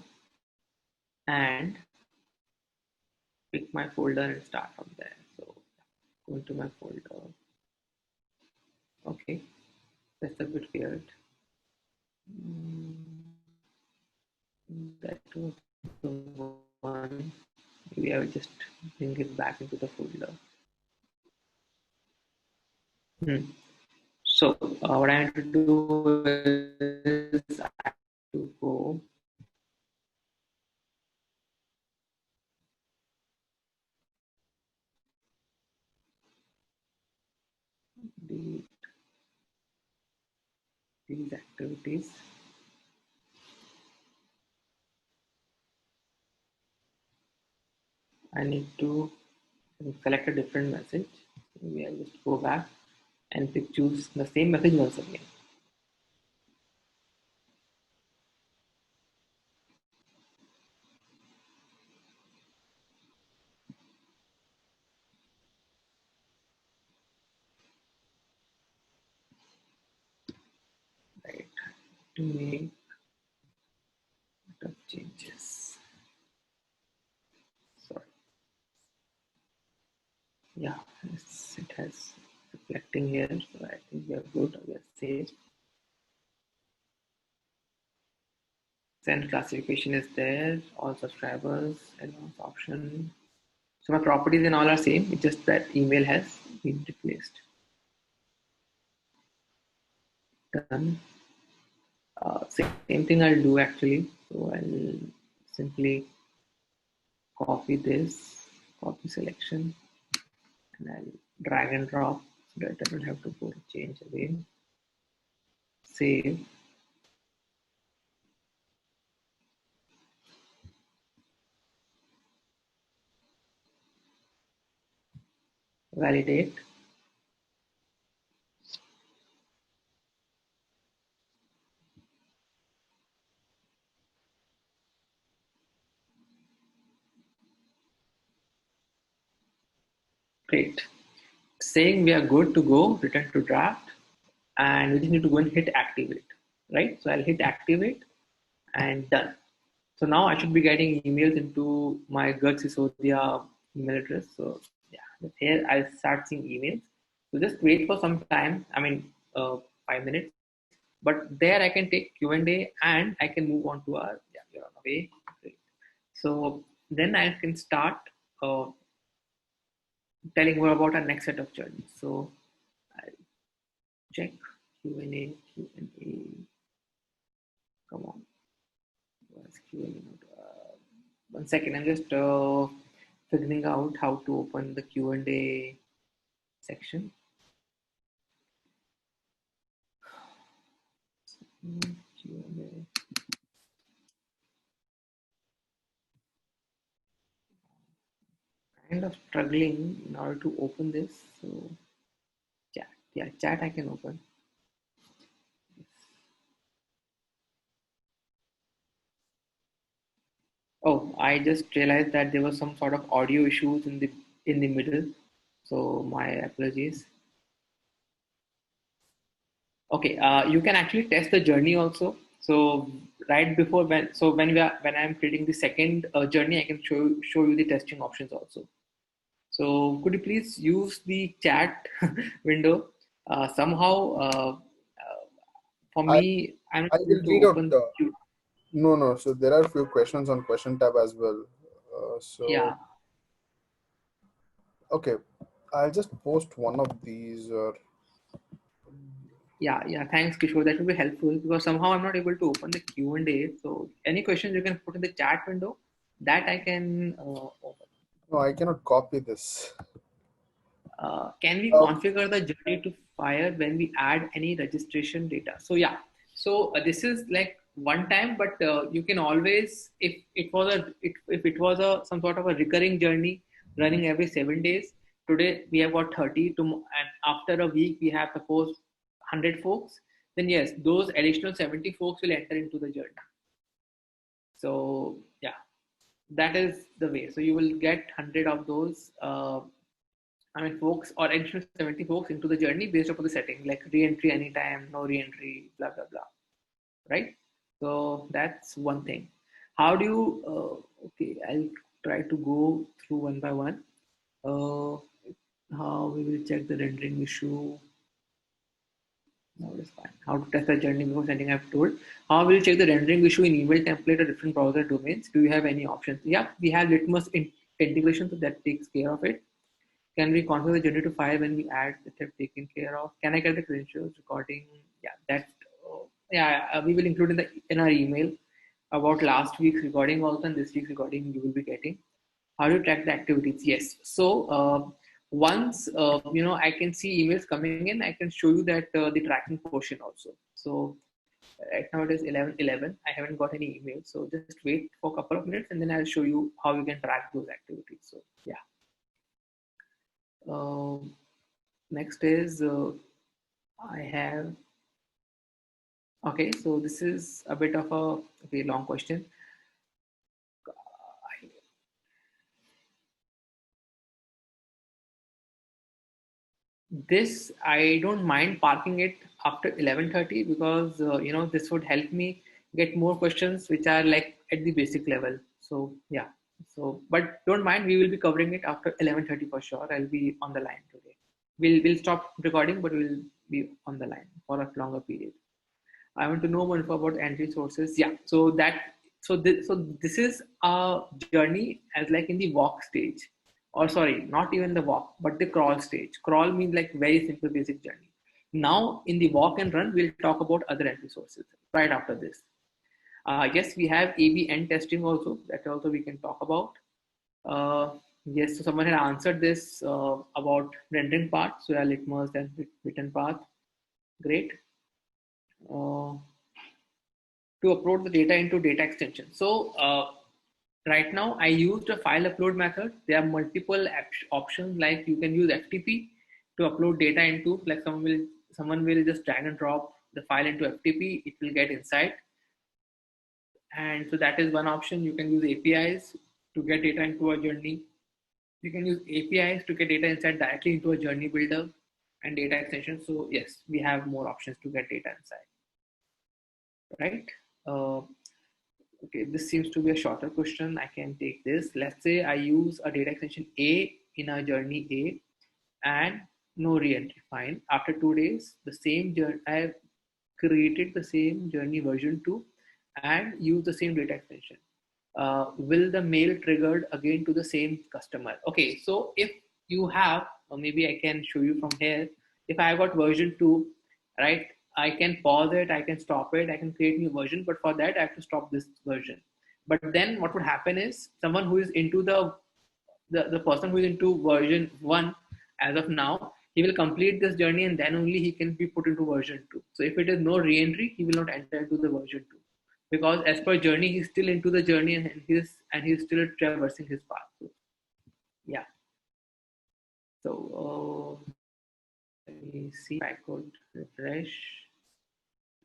and pick my folder and start from there. So go into my folder. Okay, that's a bit weird. That was the one. Maybe I will just bring it back into the folder. So what I have to do is I have to go the these activities. I need to select a different message. Maybe I'll just go back and pick choose the same message once again. Right. To make the changes. Sorry. Yeah, it has reflecting here. So I think we are good. We are safe. Send classification is there. All subscribers, advanced option. So my properties and all are same. It's just that email has been replaced. Done. Same thing I'll do actually. So I'll simply copy this, copy selection, and I'll drag and drop so that I don't have to go change again. Save. Validate. Great. saying we are good to go, return to draft, and we just need to go and hit activate, right? So I'll hit activate and done. So now I should be getting emails into my Gert Sisodia email address. So yeah, here I'll start seeing emails. So just wait for some time. I mean, 5 minutes. But there I can take Q&A and I can move on to our, yeah, you're on the way. Great. So then I can start uh, telling more about our next set of journeys. So I'll check Q&A, Q&A. Come on. Where's Q&A? One second, I'm just figuring out how to open the Q&A section. Q&A. Kind of struggling in order to open this. So chat, yeah, chat I can open. Oh, I just realized that there was some sort of audio issues in the middle. So my apologies. Okay, you can actually test the journey also. So right before when I'm creating the second journey, I can show you the testing options also. So could you please use the chat window somehow? For I me, I'm not I able will to read out open. the no. So there are a few questions on question tab as well. So Yeah, okay, I'll just post one of these. yeah. Thanks, Kishore. That will be helpful because somehow I'm not able to open the Q&A. So any questions you can put in the chat window that I can open. No, I cannot copy this. Can we Uh, configure the journey to fire when we add any registration data? So yeah, so this is like one time, but you can always, if it was a some sort of a recurring journey running every 7 days. Today we have got 30 to, and after a week we have suppose 100 folks. Then yes, those additional 70 folks will enter into the journey. So yeah, that is the way. So you will get 100 of those. Folks or additional 70 folks into the journey based upon the setting, like re-entry anytime, no re-entry, blah, blah, blah. Right? So that's one thing. How do you, okay, I'll try to go through one by one. Uh, how we will check the rendering issue. No, it's fine. How to test the journey before sending, I've told. How will you check the rendering issue in email template or different browser domains? Do you have any options? Yeah, we have Litmus integration, so that takes care of it. Can we configure the journey to file when we add that have taken care of? Can I get the credentials recording? Yeah, that we will include in our email about last week's recording also, and this week's recording you will be getting. How do you track the activities? Yes. So once I can see emails coming in, I can show you that the tracking portion also. So right now it is 11:11. I haven't got any emails, so just wait for a couple of minutes, and then I'll show you how you can track those activities. So yeah. Um Next is I have, okay, so this is a bit of a long question. This I don't mind parking it after 11:30 because this would help me get more questions which are like at the basic level. So yeah, so but don't mind, we will be covering it after 11:30 for sure. I'll be on the line today. We'll stop recording, but we'll be on the line for a longer period. I want to know more info about entry sources. Yeah, so this is a journey as like in the walk stage, or sorry, not even the walk, but the crawl stage. Crawl means like very simple basic journey. Now in the walk and run, we'll talk about other entry sources right after this. Yes, we have A/B end testing also. That also we can talk about. Yes, so someone had answered this about rendering part. So yeah, litmus and written path. Great. Uh, to upload the data into data extension. So right now I used a file upload method. There are multiple options, like you can use FTP to upload data into, like someone will just drag and drop the file into FTP, it will get inside. And so that is one option. You can use APIs to get data into a journey. You can use APIs to get data insight directly into a journey builder and data extension. So yes, we have more options to get data insight, right? Uh, okay, this seems to be a shorter question. I can take this. Let's say I use a data extension A in a journey A and no re-entry. Fine. After 2 days, the same journey, I have created the same journey version 2 and use the same data extension. Will the mail triggered again to the same customer? Okay, so if you have, or maybe I can show you from here, if I got version 2, right, I can pause it, I can stop it, I can create new version, but for that I have to stop this version. But then what would happen is someone who is into the person who is into version 1 as of now, he will complete this journey and then only he can be put into version 2. So if it is no re-entry, he will not enter into the version 2, because as per journey he's still into the journey and he's still traversing his path. So, yeah. So let me see if I could refresh,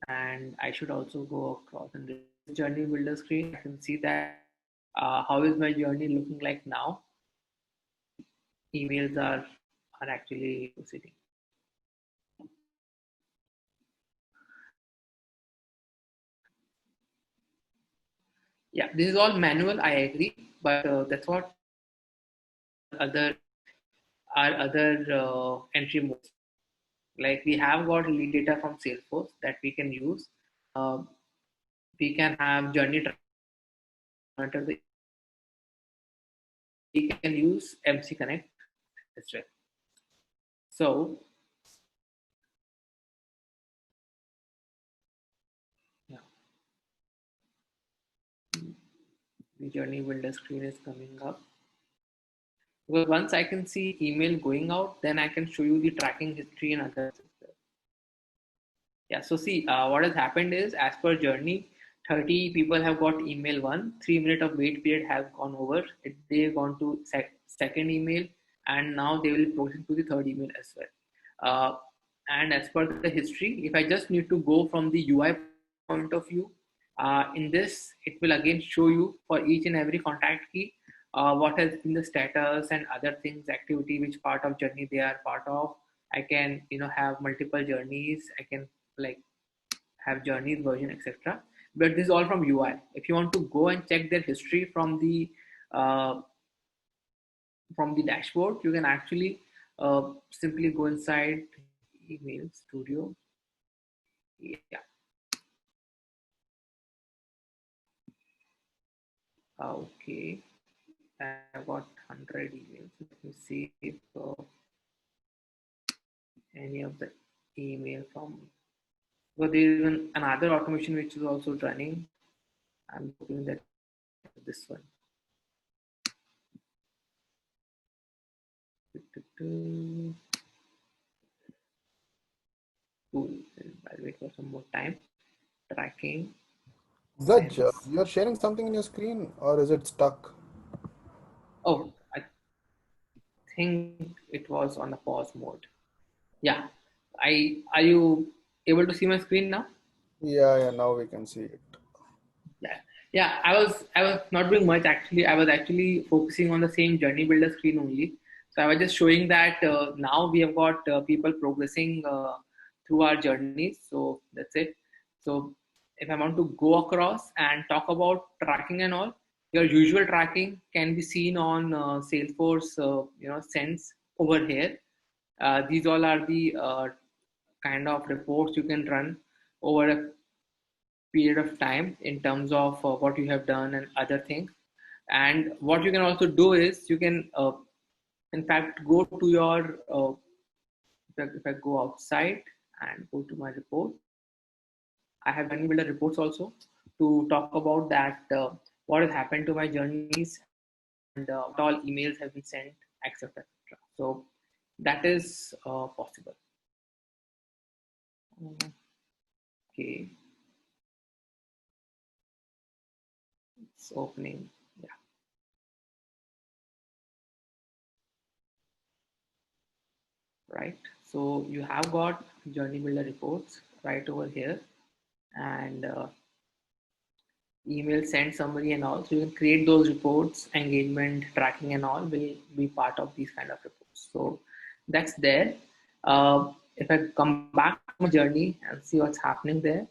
and I should also go across and the journey builder screen. I can see that how is my journey looking like now. Emails are actually proceeding. Yeah, this is all manual, I agree, but that's what other our other entry modes. Like we have got lead data from Salesforce that we can use. Uh, we can have journey monitor. We can use MC Connect as well. So yeah, the journey builder screen is coming up. Because once I can see email going out, then I can show you the tracking history and others. Yeah, so see, what has happened is as per journey, 30 people have got email 1, 3 minutes of wait period have gone over. They've gone to second email, and now they will proceed to the third email as well. And as per the history, if I just need to go from the UI point of view, in this, it will again show you for each and every contact key what has been the status and other things, activity, which part of journey they are part of. I can, have multiple journeys. I can like have journeys version, etc. But this is all from UI. If you want to go and check their history uh, from the dashboard, you can actually simply go inside email studio. Yeah. Okay. I've got 100 emails. Let me see if any of the email from. But there is another automation which is also running. I'm hoping that this one. Cool. I'll wait for some more time. Tracking. Zaj, Sends. you're sharing something in your screen, or is it stuck? Oh, I think it was on a pause mode. Yeah. Are you able to see my screen now? Yeah, yeah, now we can see it. Yeah. Yeah, I was not doing much actually. I was actually focusing on the same journey builder screen only. So I was just showing that now we have got people progressing through our journeys. So that's it. So if I want to go across and talk about tracking and all, your usual tracking can be seen on Salesforce, Sense over here. These all are the kind of reports you can run over a period of time in terms of what you have done and other things. And what you can also do is you can, in fact, go to your, if I go outside and go to my reports, I have journey builder reports also to talk about that what has happened to my journeys and what all emails have been sent, etc. So that is possible. Okay, it's opening. Yeah, right. So you have got journey builder reports right over here, and email send summary and all. So you can create those reports, engagement tracking and all will be part of these kind of reports. So that's there. If I come back to my journey and see what's happening there,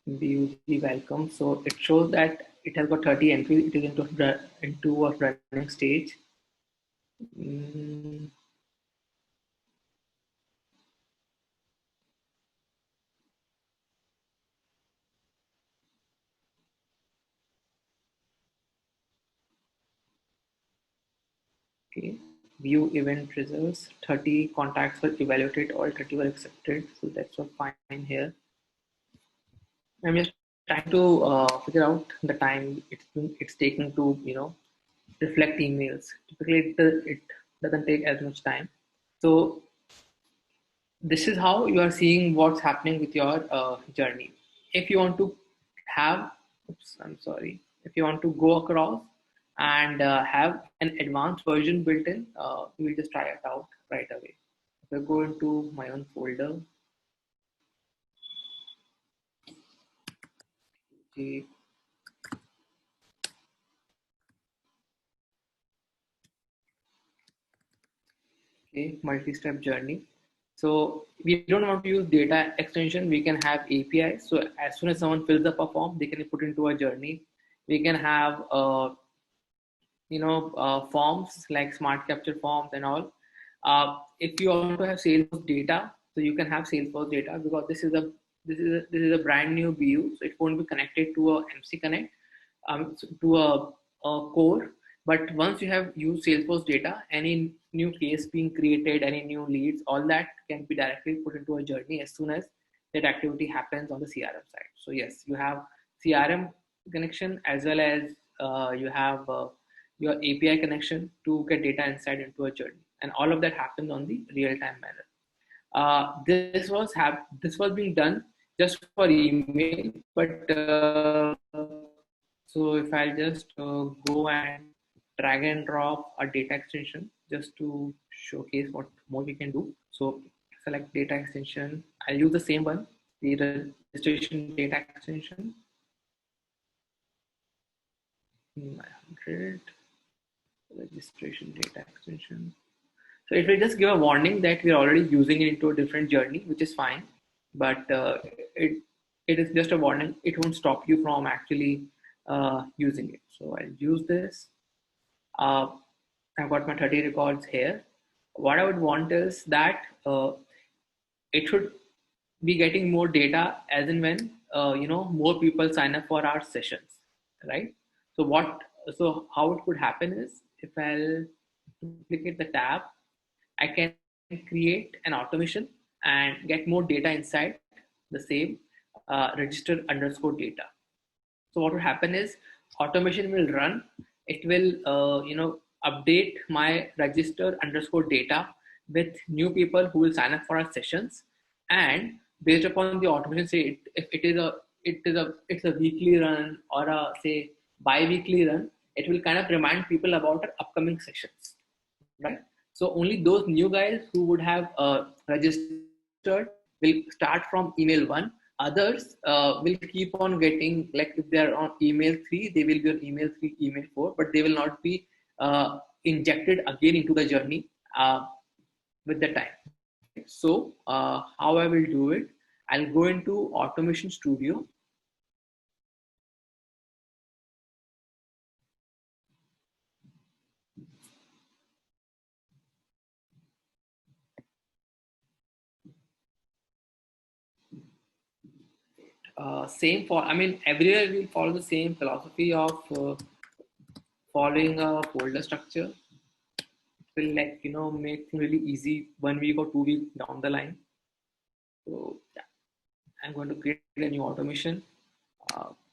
BUG welcome. So it shows that it has got 30 entries. It is into a running stage. Mm, okay. View event results. 30 contacts were evaluated. All 30 were accepted. So that's what fine here. I'm just trying to figure out the time it's taking to reflect emails. Typically, it doesn't take as much time. So this is how you are seeing what's happening with your journey. If you want to have, oops, I'm sorry. If you want to go across and have an advanced version built in, we'll just try it out right away. If I go into my own folder, okay, multi-step journey. So we don't want to use data extension. We can have API. So as soon as someone fills up a form, they can put into a journey. We can have forms like smart capture forms and all. If you want to have Salesforce data, so you can have Salesforce data because this is a brand new BU, so it won't be connected to a MC Connect, to a core. But once you have used Salesforce data, any new case being created, any new leads, all that can be directly put into a journey as soon as that activity happens on the CRM side. So yes, you have CRM connection as well as you have your API connection to get data inside into a journey, and all of that happens on the real-time manner. This was being done just for email, but so if I'll just go and drag and drop a data extension just to showcase what more we can do. So select data extension. I'll use the same one, the registration data extension. 900 registration data extension. So it will just give a warning that we are already using it into a different journey, which is fine. But it it is just a warning. It won't stop you from actually using it. So I'll use this. Uh, I've got my 30 records here. What I would want is that it should be getting more data as and when more people sign up for our sessions, right? So how it could happen is if I'll duplicate the tab, I can create an automation and get more data inside the same register underscore data. So what will happen is automation will run. It will update my register underscore data with new people who will sign up for our sessions, and based upon the automation, say if it's a weekly run or a say bi-weekly run, it will kind of remind people about our upcoming sessions, right? So only those new guys who would have registered will start from email 1. Others will keep on getting, like if they're on email 3, they will be on email 3, email 4, but they will not be injected again into the journey with the time. So how I will do it, I'll go into Automation Studio. Everywhere we follow the same philosophy of following a folder structure. It will make things really easy 1 week or 2 weeks down the line. So yeah, I'm going to create a new automation,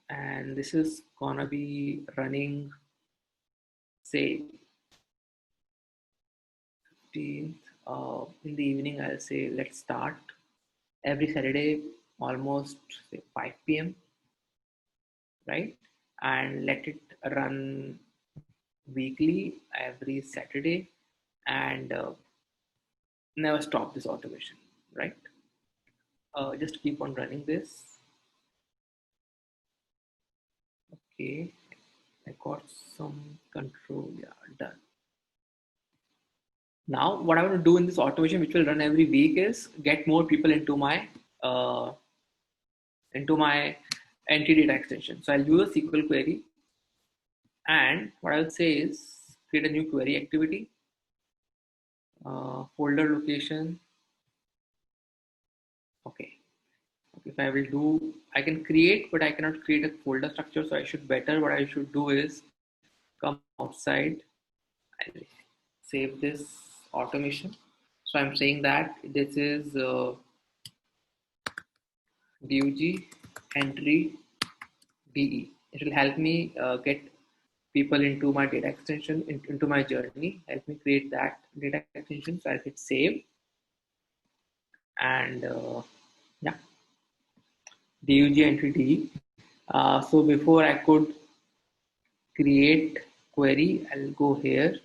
and this is gonna be running say 15th in the evening. I'll say let's start every Saturday almost say 5 p.m. right? and let it run weekly every Saturday, and never stop this automation, right? Just keep on running this. Okay, I got some control. Yeah, done. Now, what I want to do in this automation, which will run every week, is get more people uh, into my entry data extension. So I'll use a SQL query, and what I'll say is create a new query activity, folder location. Okay. Okay. So I will do. I can create, but I cannot create a folder structure. So I should better. What I should do is come outside. I'll save this automation. So I'm saying that this is DUG entry DE. It will help me get people into my data extension, into my journey, help me create that data extension. So I'll hit save, and yeah, DUG entry DE. So before I could create query, I'll go here,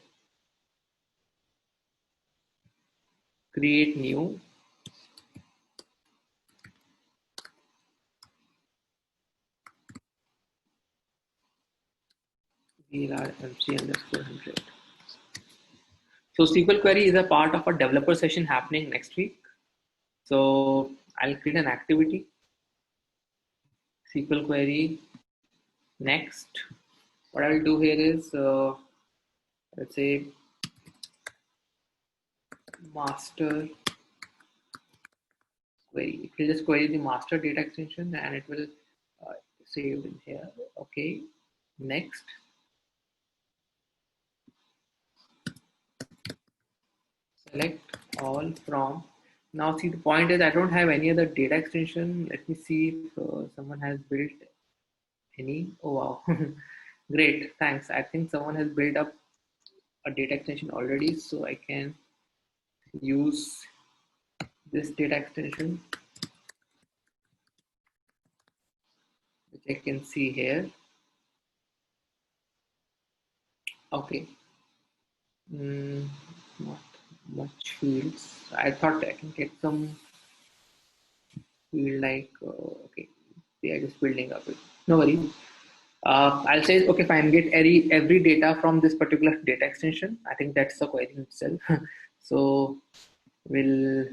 create new, VLR MC underscore 100. So SQL query is a part of a developer session happening next week. So I'll create an activity, SQL query. Next, what I'll do here is, let's say, master query. It will just query the master data extension, and it will save in here. Okay. Next, select all from. Now, see, the point is I don't have any other data extension. Let me see if someone has built any. Oh wow, great, thanks. I think someone has built up a data extension already, so I can use this data extension, which I can see here. Okay. Not much fields. I thought I can get some field like okay, they are just building up it. No worries. I'll say okay, fine. Get every data from this particular data extension. I think that's the query itself. So we'll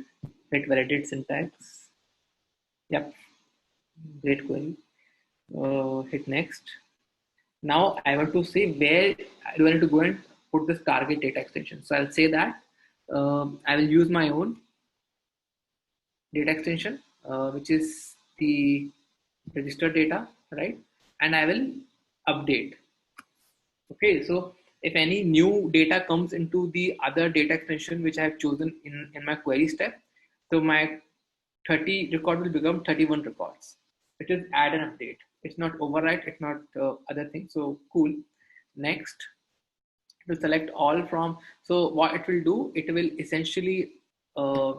hit validate syntax. Yep, great query. Hit next. Now I want to say where do I need to go and put this target data extension. So I'll say that I will use my own data extension, which is the register data, right? And I will update. Okay, so if any new data comes into the other data extension which I have chosen in my query step, so my 30 record will become 31 records. It is add and update. It's not overwrite. It's not other thing. So cool. Next, it will select all from. So what it will do, it will essentially uh,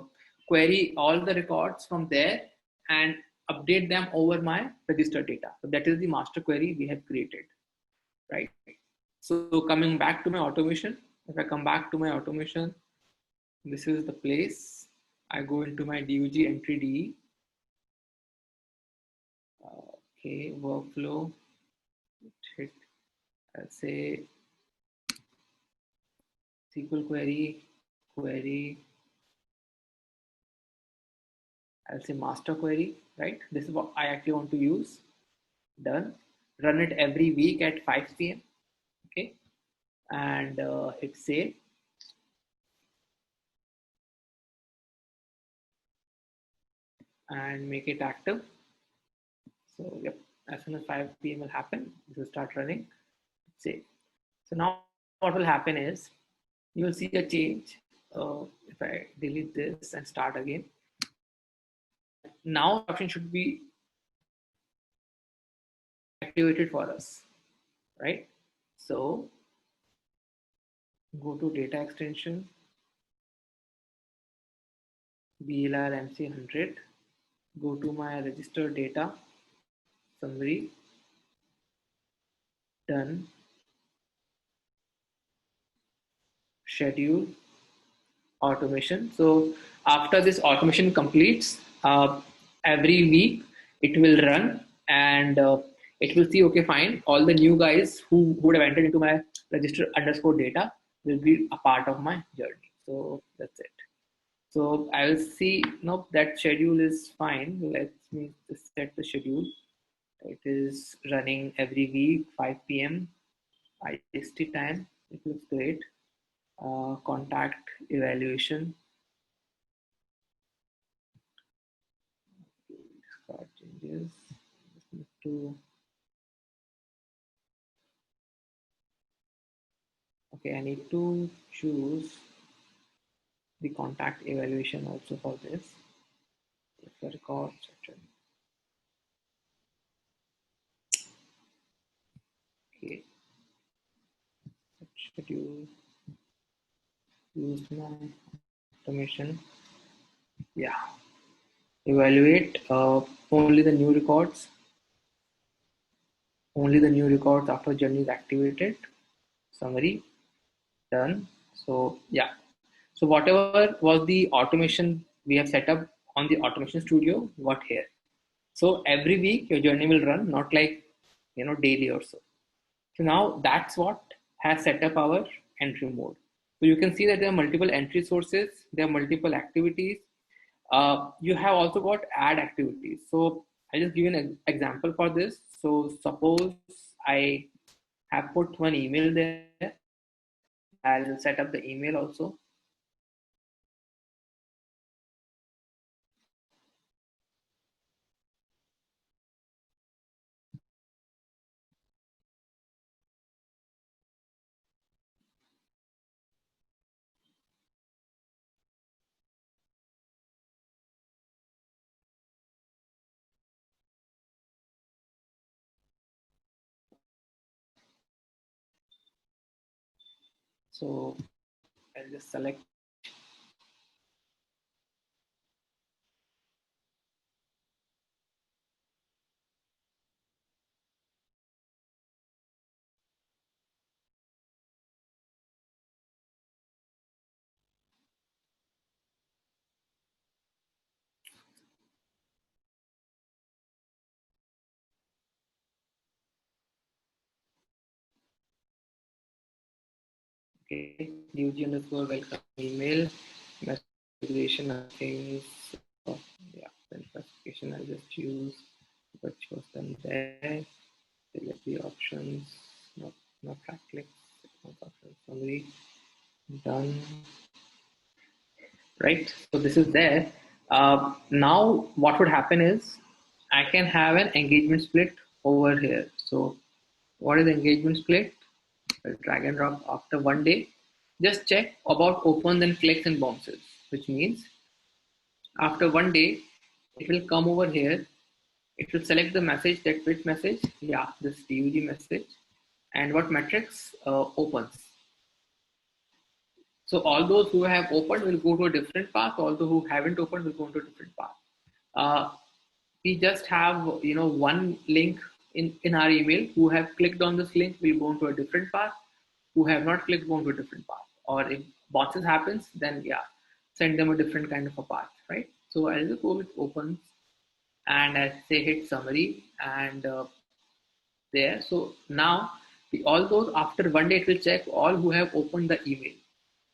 query all the records from there and update them over my register data. So that is the master query we have created, right? So coming back to my automation, if I come back to my automation, this is the place. I go into my DUG entry DE. Okay, workflow. Hit, say SQL query. I'll say master query, right? This is what I actually want to use. Done. Run it every week at 5 p.m. Okay, and hit save. And make it active. So yep, as soon as 5 p.m. will happen, it will start running. Save. So now what will happen is you will see a change. If I delete this and start again, now option should be activated for us, right? So go to data extension, VLR MC 100, go to my register data summary, done, schedule automation. So after this automation completes, every week it will run and it will see, okay, fine, all the new guys who would have entered into my register underscore data will be a part of my journey. So that's it. So I will see, nope, that schedule is fine. Let me just set the schedule. It is running every week, 5 p.m. IST time. It looks great. Contact evaluation. Start changes. Just need to. Okay, I need to choose the contact evaluation also for this. The record section. Okay. Schedule. Use my automation. Yeah. Evaluate only the new records. Only the new records after journey is activated. Summary. Done. So yeah. So whatever was the automation we have set up on the automation studio, got here. So every week your journey will run, not like daily or so. So now that's what has set up our entry mode. So you can see that there are multiple entry sources, there are multiple activities. You have also got add activities. So I just give an example for this. So suppose I have put one email there. I'll set up the email also. So I'll just select. Okay, UG underscore welcome email message things. Yeah, then classification I'll just choose which was done there. Select the options, not track clicks, not options summary. Done. Right. So this is there. Now what would happen is I can have an engagement split over here. So what is engagement split? I'll drag and drop after 1 day. Just check about opens and clicks and bounces, which means after 1 day, it will come over here. It will select the message, that which message? Yeah, this DUG message. And what metrics opens. So all those who have opened will go to a different path. All those who haven't opened will go to a different path. We just have one link in our email. Who have clicked on this link will go into a different path. Who have not clicked go into a different path. Or if bounces happens, then yeah, send them a different kind of a path, right? So I'll just go with opens and I say hit summary and there. So now all those after 1 day it will check all who have opened the email.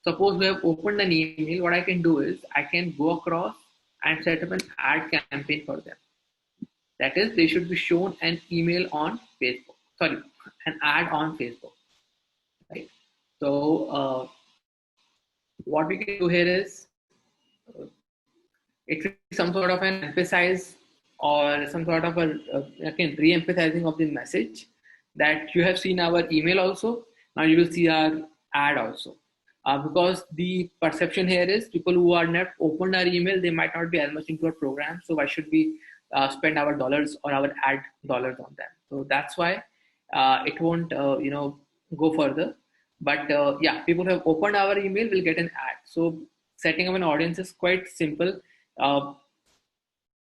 Suppose we have opened an email, what I can do is I can go across and set up an ad campaign for them. That is, they should be shown an email on Facebook. Sorry, an ad on Facebook. Right. So what we can do here is it will be some sort of an emphasize or some sort of a again re-emphasizing of the message that you have seen our email also. Now you will see our ad also. Because the perception here is people who are not opened our email, they might not be as much into our program. So why should we spend our dollars or our ad dollars on them? So that's why it won't go further. But yeah, people who have opened our email will get an ad. So setting up an audience is quite simple. Uh,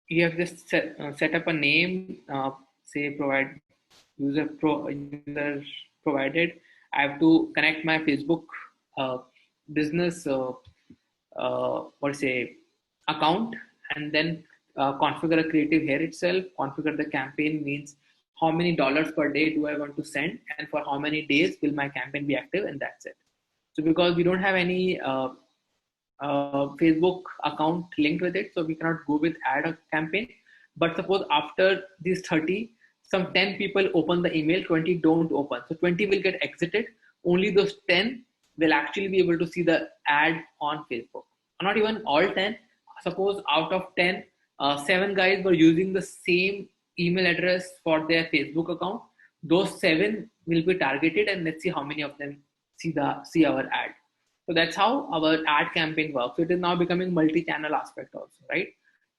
you have just set up a name, say provide user provided. I have to connect my Facebook business what to say account, and then configure a creative here itself. Configure the campaign means how many dollars per day do I want to send, and for how many days will my campaign be active, and that's it. So because we don't have any Facebook account linked with it, so we cannot go with ad a campaign. But suppose after these 30, some 10 people open the email, 20 don't open. So 20 will get exited. Only those 10 will actually be able to see the ad on Facebook. Not even all 10. Suppose out of 10, 7 guys were using the same email address for their Facebook account. Those 7 will be targeted, and let's see how many of them see our ad. So that's how our ad campaign works. So it is now becoming multi-channel aspect also, right?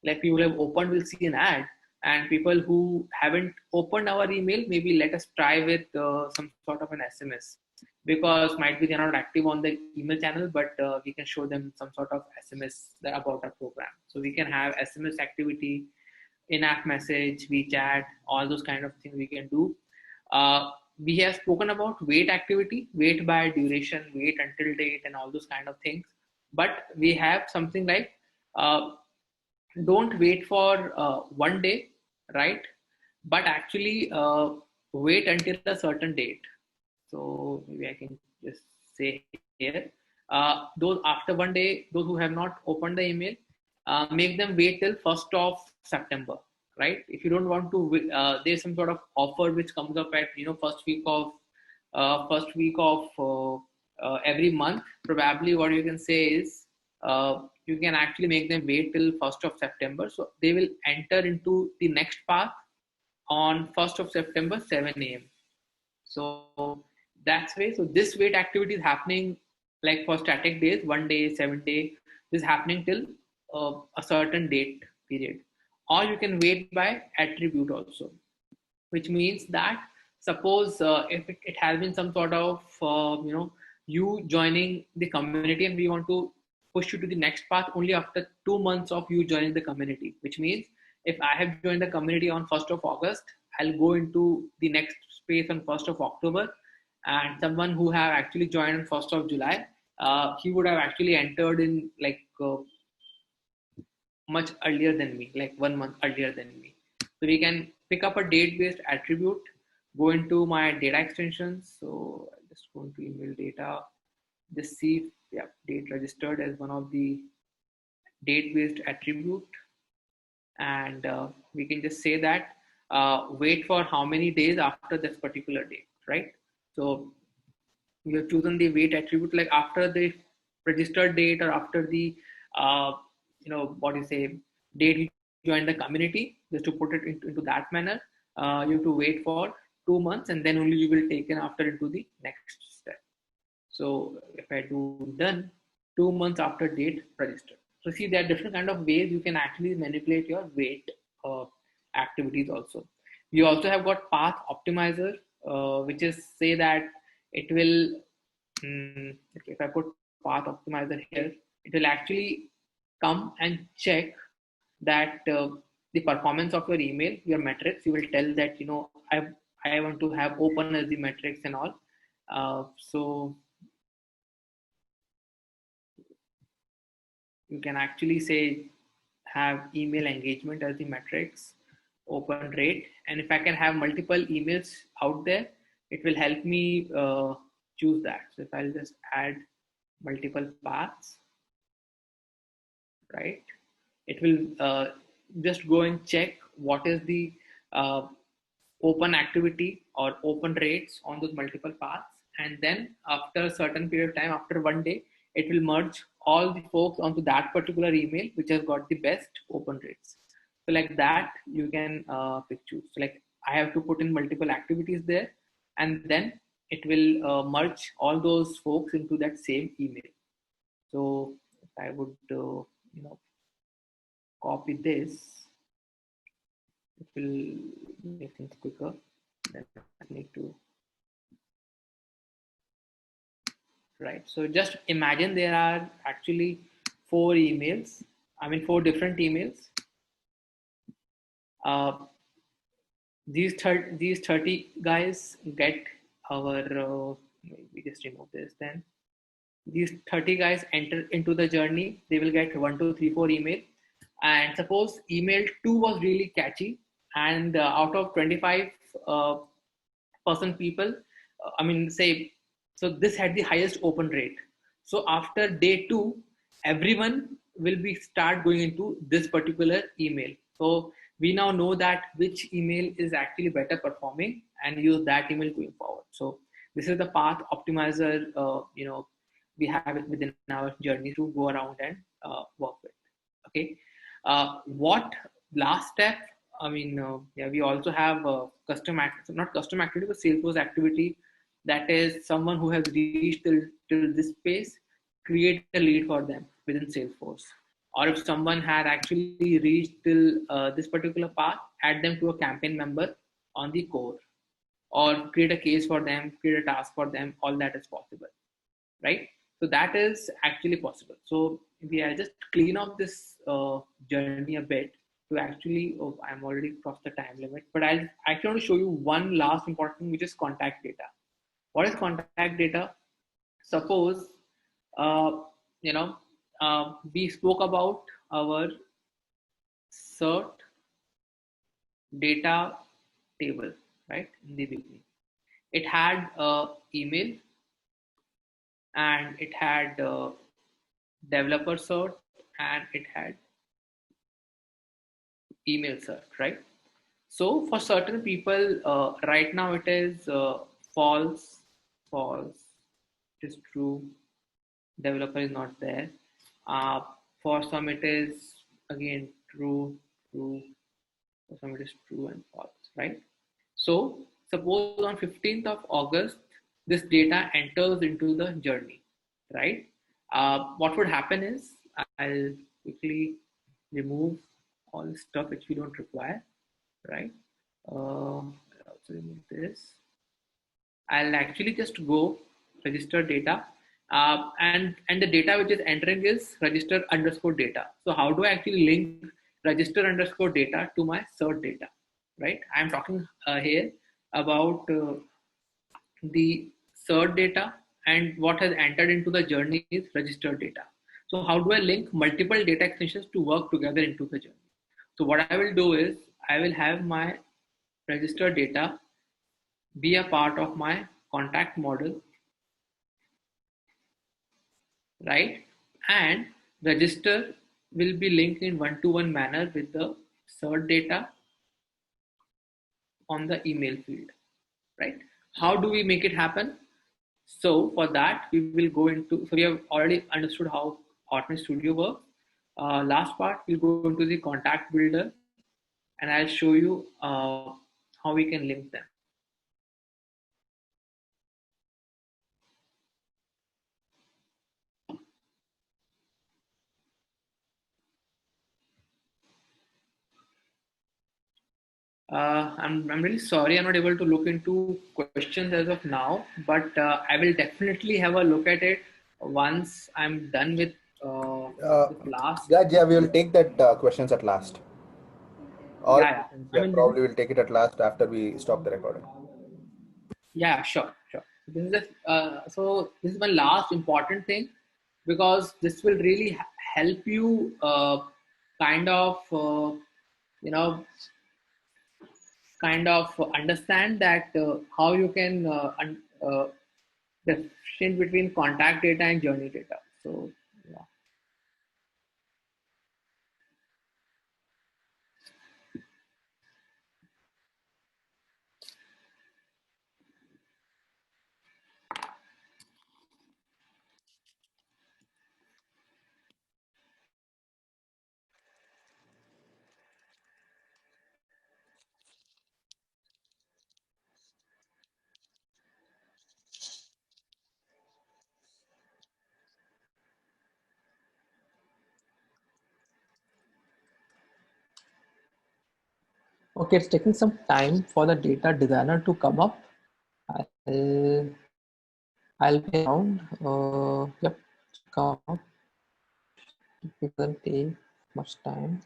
Like people have opened will see an ad, and people who haven't opened our email, maybe let us try with some sort of an SMS, because might be they're not active on the email channel, but we can show them some sort of SMS about our program. So we can have SMS activity, in-app message, WeChat, all those kind of things we can do. We have spoken about wait activity, wait by duration, wait until date, and all those kind of things. But we have something like don't wait for 1 day, right? But actually wait until a certain date. So maybe I can just say here, those after 1 day, those who have not opened the email, make them wait till 1st of September, right? If you don't want to, there's some sort of offer which comes up at first week of every month. Probably what you can say is you can actually make them wait till 1st of September. So they will enter into the next path on 1st of September, 7 a.m. So that's way. So this wait activity is happening like for static days, 1 day, 7 day. This is happening till a certain date period. Or you can wait by attribute also, which means that suppose if it has been some sort of you joining the community, and we want to push you to the next path only after 2 months of you joining the community, which means if I have joined the community on 1st of August, I'll go into the next space on 1st of October, and someone who have actually joined on 1st of July, he would have actually entered in like much earlier than me, like 1 month earlier than me. So we can pick up a date-based attribute, go into my data extensions. So I'll just go into email data, just see, yeah, date registered as one of the date-based attribute. And we can just say that wait for how many days after this particular date, right? So we have chosen the wait attribute, like after the registered date or after the what do you say, date you join the community, just to put it into that manner. You have to wait for 2 months, and then only you will take it after into the next step. So if I do done, 2 months after date registered. So see, there are different kind of ways you can actually manipulate your wait activities also. We also have got path optimizer, which is say that it will, okay, if I put path optimizer here, it will actually come and check that the performance of your email, your metrics. You will tell that I want to have open as the metrics and all. So you can actually say have email engagement as the metrics, open rate, and if I can have multiple emails out there, it will help me choose that. So if I'll just add multiple paths, right, it will just go and check what is the open activity or open rates on those multiple paths, and then after a certain period of time, after 1 day, it will merge all the folks onto that particular email which has got the best open rates. So like that you can choose. So like I have to put in multiple activities there, and then it will merge all those folks into that same email. So if I would copy this, it will make things quicker. Then I need to, right? So just imagine there are actually 4 emails. I mean 4 different emails. these 30 guys get our we just remove this. Then these 30 guys enter into the journey. They will get 1 2 3 4 email, and suppose email 2 was really catchy, and out of 25 uh, percent people, I mean, say, so this had the highest open rate. So after day 2, everyone will be start going into this particular email. So we now know that which email is actually better performing and use that email going forward. So this is the path optimizer, we have it within our journey to go around and work with. Okay. What last step? I mean, yeah, we also have not custom activity, but Salesforce activity. That is someone who has reached till this space, create a lead for them within Salesforce. Or if someone had actually reached till this particular path, add them to a campaign member on the core, or create a case for them, create a task for them. All that is possible, right? So that is actually possible. So I'll just clean up this journey a bit to actually, oh, I'm already crossed the time limit, but I'll actually want to show you one last important thing, which is contact data. What is contact data? Suppose, uh, we spoke about our cert data table, right, in the beginning. It had email, and it had developer cert, and it had email cert, right? So for certain people, right now it is false, false, it is true, developer is not there. Uh, for some it is again true, true, for some it is true and false, right? So suppose on 15th of August, this data enters into the journey, right? What would happen is, I'll quickly remove all the stuff which we don't require, right? I'll also remove this. I'll actually just go register data, and the data which is entering is register underscore data. So how do I actually link register underscore data to my cert data, right? I'm talking here about the cert data, and what has entered into the journey is registered data. So how do I link multiple data extensions to work together into the journey? So what I will do is, I will have my registered data be a part of my contact model, right? And register will be linked in one-to-one manner with the cert data on the email field, right? How do we make it happen? So for that, we will go into, so we have already understood how Automate Studio works. Last part, we'll go into the contact builder, and I'll show you how we can link them. I'm really sorry I'm not able to look into questions as of now, but I will definitely have a look at it once I'm done with Uh, this last. yeah, we will take that questions at last. All Yeah, yeah. questions, I yeah, mean, probably we'll take it at last after we stop the recording. yeah, sure, sure. So this is my last important thing, because this will really help you kind of you know understand that how you can differentiate between contact data and journey data. So yeah. Okay, it's taking some time for the data designer to come up. I'll be around. Yep, come up. It doesn't take much time.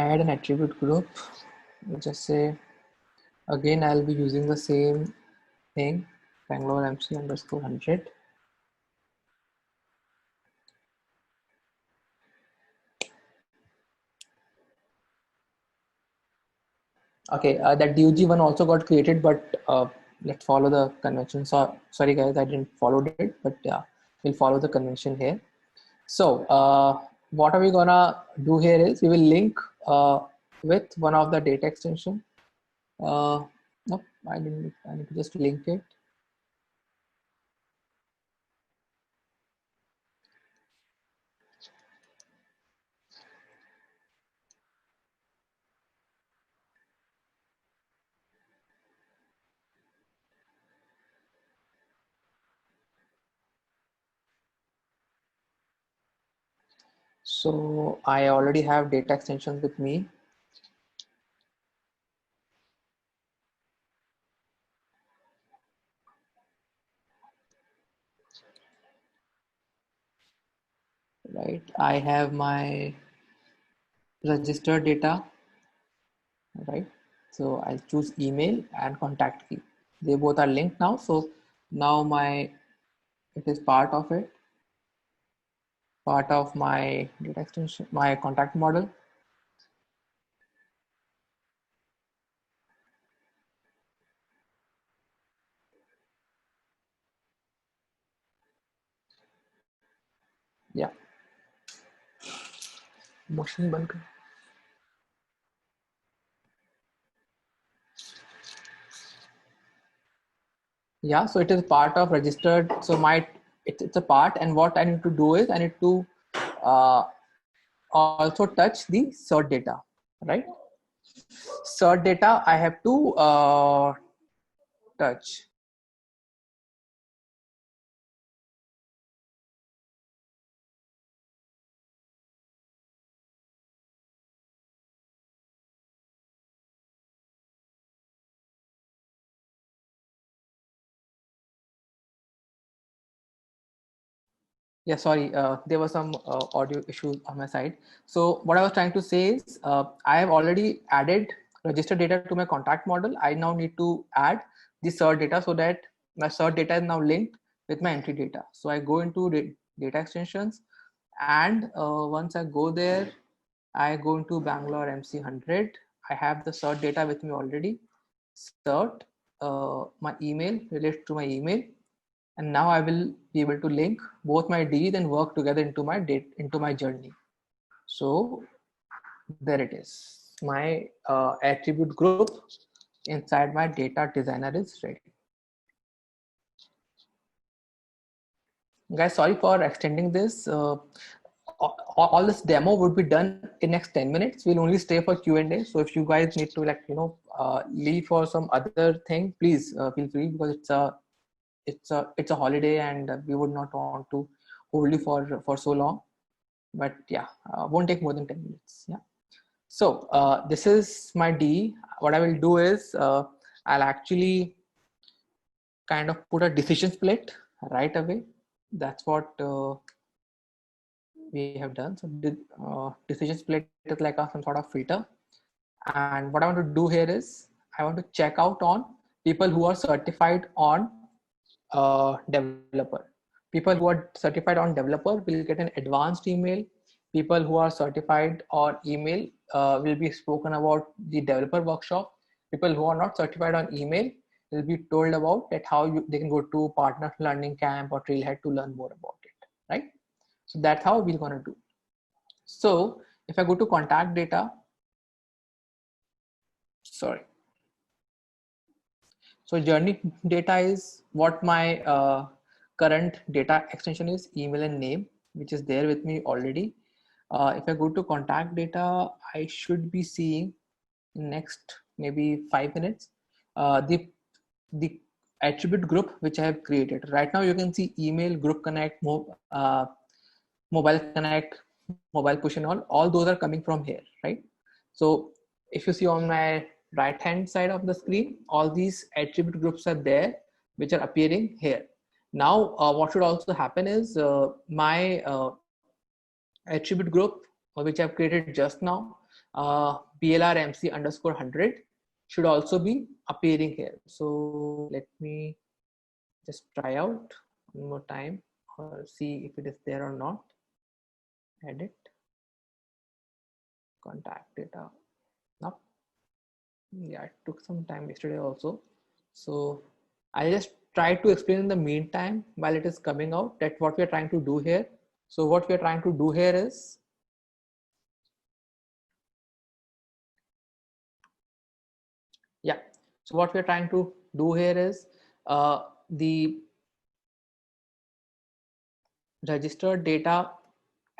add an attribute group. We'll just say, again, I'll be using the same thing, Bangalore MC underscore 100. Okay, that DUG one also got created, but let's follow the convention. So sorry guys, I didn't follow it, but yeah, we'll follow the convention here. So what are we gonna do here is we will link with one of the data extension. Nope, I didn't. I need to just link it. So I already have data extensions with me. Right, I have my registered data, right? So I'll choose email and contact key. They both are linked now. So now it is part of it, part of my data extension, my contact model. Yeah. Motion बंद कर. Yeah, so it is part of registered. So it's a part, and what I need to do is I need to uh, also touch the cert data, right? Cert data I have to touch. Yeah, sorry, there was some audio issues on my side. So what I was trying to say is I have already added register data to my contact model. I now need to add the cert data so that my cert data is now linked with my entry data. So I go into data extensions, and once I go there, I go into Bangalore MC 100. I have the cert data with me already. Cert, my email relates to my email, and now I will be able to link both my Ds and work together into my journey. So there it is. My attribute group inside my data designer is ready. Guys, sorry for extending this. All this demo would be done in next 10 minutes. We'll only stay for Q&A. So if you guys need to leave for some other thing, please feel free, because it's a holiday and we would not want to hold you for so long. But yeah, won't take more than 10 minutes. Yeah. So this is my D. What I will do is I'll actually kind of put a decision split right away. That's what we have done. So decision split is like some sort of filter. And what I want to do here is I want to check out on people who are certified on developer. People who are certified on developer will get an advanced email. People who are certified on email will be spoken about the developer workshop. People who are not certified on email will be told about that how they can go to partner learning camp or trailhead to learn more about it, right? So that's how we're going to do. So if I go to contact data, sorry. So journey data is what my current data extension is, email and name, which is there with me already. If I go to contact data, I should be seeing in next maybe 5 minutes the attribute group which I have created. Right now you can see email, group connect, mobile connect, mobile push, and all those are coming from here, right? So if you see on my right hand side of the screen, all these attribute groups are there which are appearing here. Now what should also happen is my attribute group which I've created just now, BLRMC underscore 100 should also be appearing here. So let me just try out one more time or see if it is there or not. Edit contact data. No, yeah, it took some time yesterday also. So I'll just try to explain in the meantime while it is coming out that what we are trying to do here. So what we are trying to do here is so what we're trying to do here is the registered data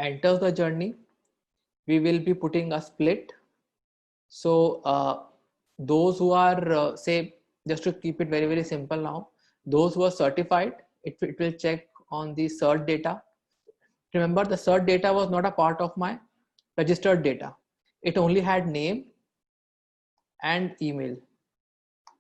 enters the journey. We will be putting a split. So those who are say, just to keep it very, very simple now, those who are certified, it will check on the cert data. Remember, the cert data was not a part of my registered data. It only had name and email.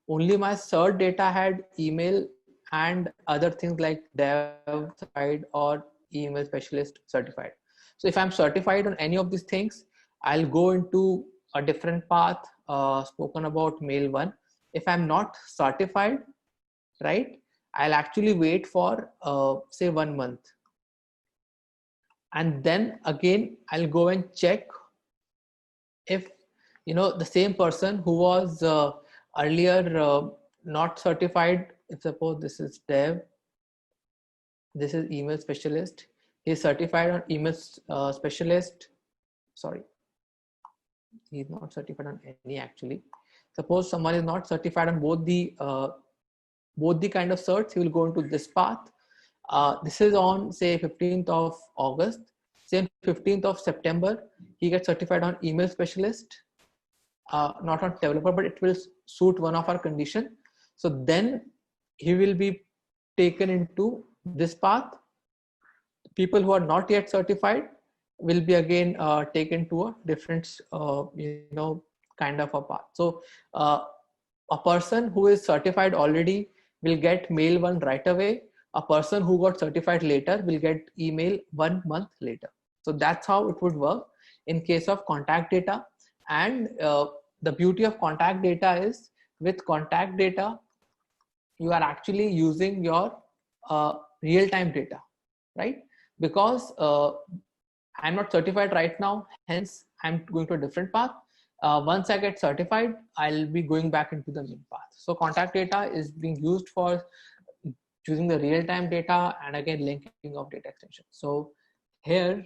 Only my cert data had email and other things like dev certified or email specialist certified. So if I'm certified on any of these things, I'll go into a different path spoken about mail one. If I'm not certified, right, I'll actually wait for say 1 month. And then again, I'll go and check if the same person who was earlier not certified. If suppose this is dev, this is email specialist, he's certified on email specialist. Sorry, he's not certified on any actually. Suppose someone is not certified on both the kind of certs, he will go into this path. This is on say 15th of August. Say 15th of September, he gets certified on email specialist, not on developer, but it will suit one of our condition. So then he will be taken into this path. People who are not yet certified will be again taken to a different kind of a path. So a person who is certified already will get mail one right away. A person who got certified later will get email 1 month later. So that's how it would work in case of contact data. And the beauty of contact data is, with contact data you are actually using your real-time data, right? Because I'm not certified right now, hence I'm going to a different path. Once I get certified, I'll be going back into the main path. So contact data is being used for choosing the real-time data and again linking of data extension. So here,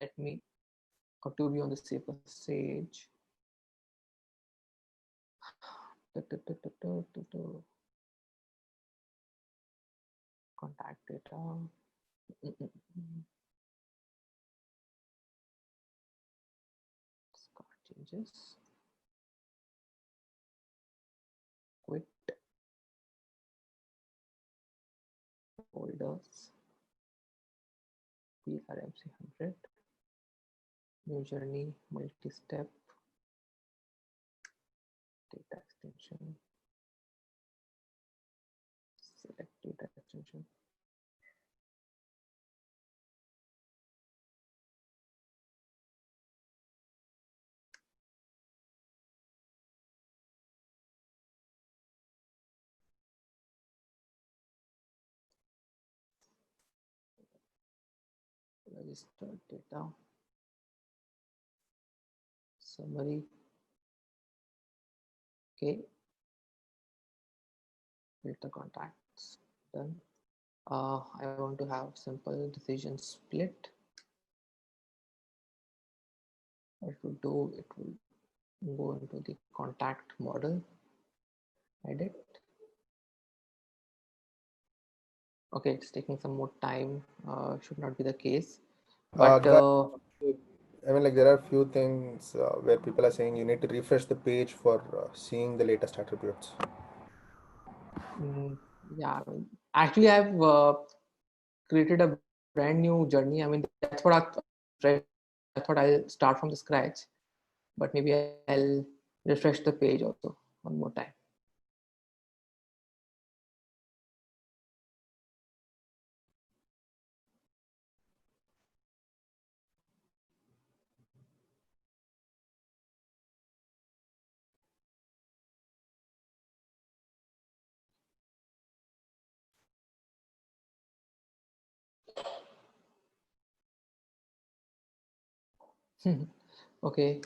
let me, or to be on the safer stage, contact data. Card changes. Quit folders. PRMC 100. New journey, multi-step, data extension. Select data extension. Registered data. Summary. Okay. Filter contacts. Done. I want to have simple decision split. What it will do, it will go into the contact model. Edit. Okay, it's taking some more time. Should not be the case. But I mean, like there are few things where people are saying you need to refresh the page for seeing the latest attributes. Yeah, actually, I've created a brand new journey. I mean, that's what I thought I'll start from the scratch, but maybe I'll refresh the page also one more time. Okay.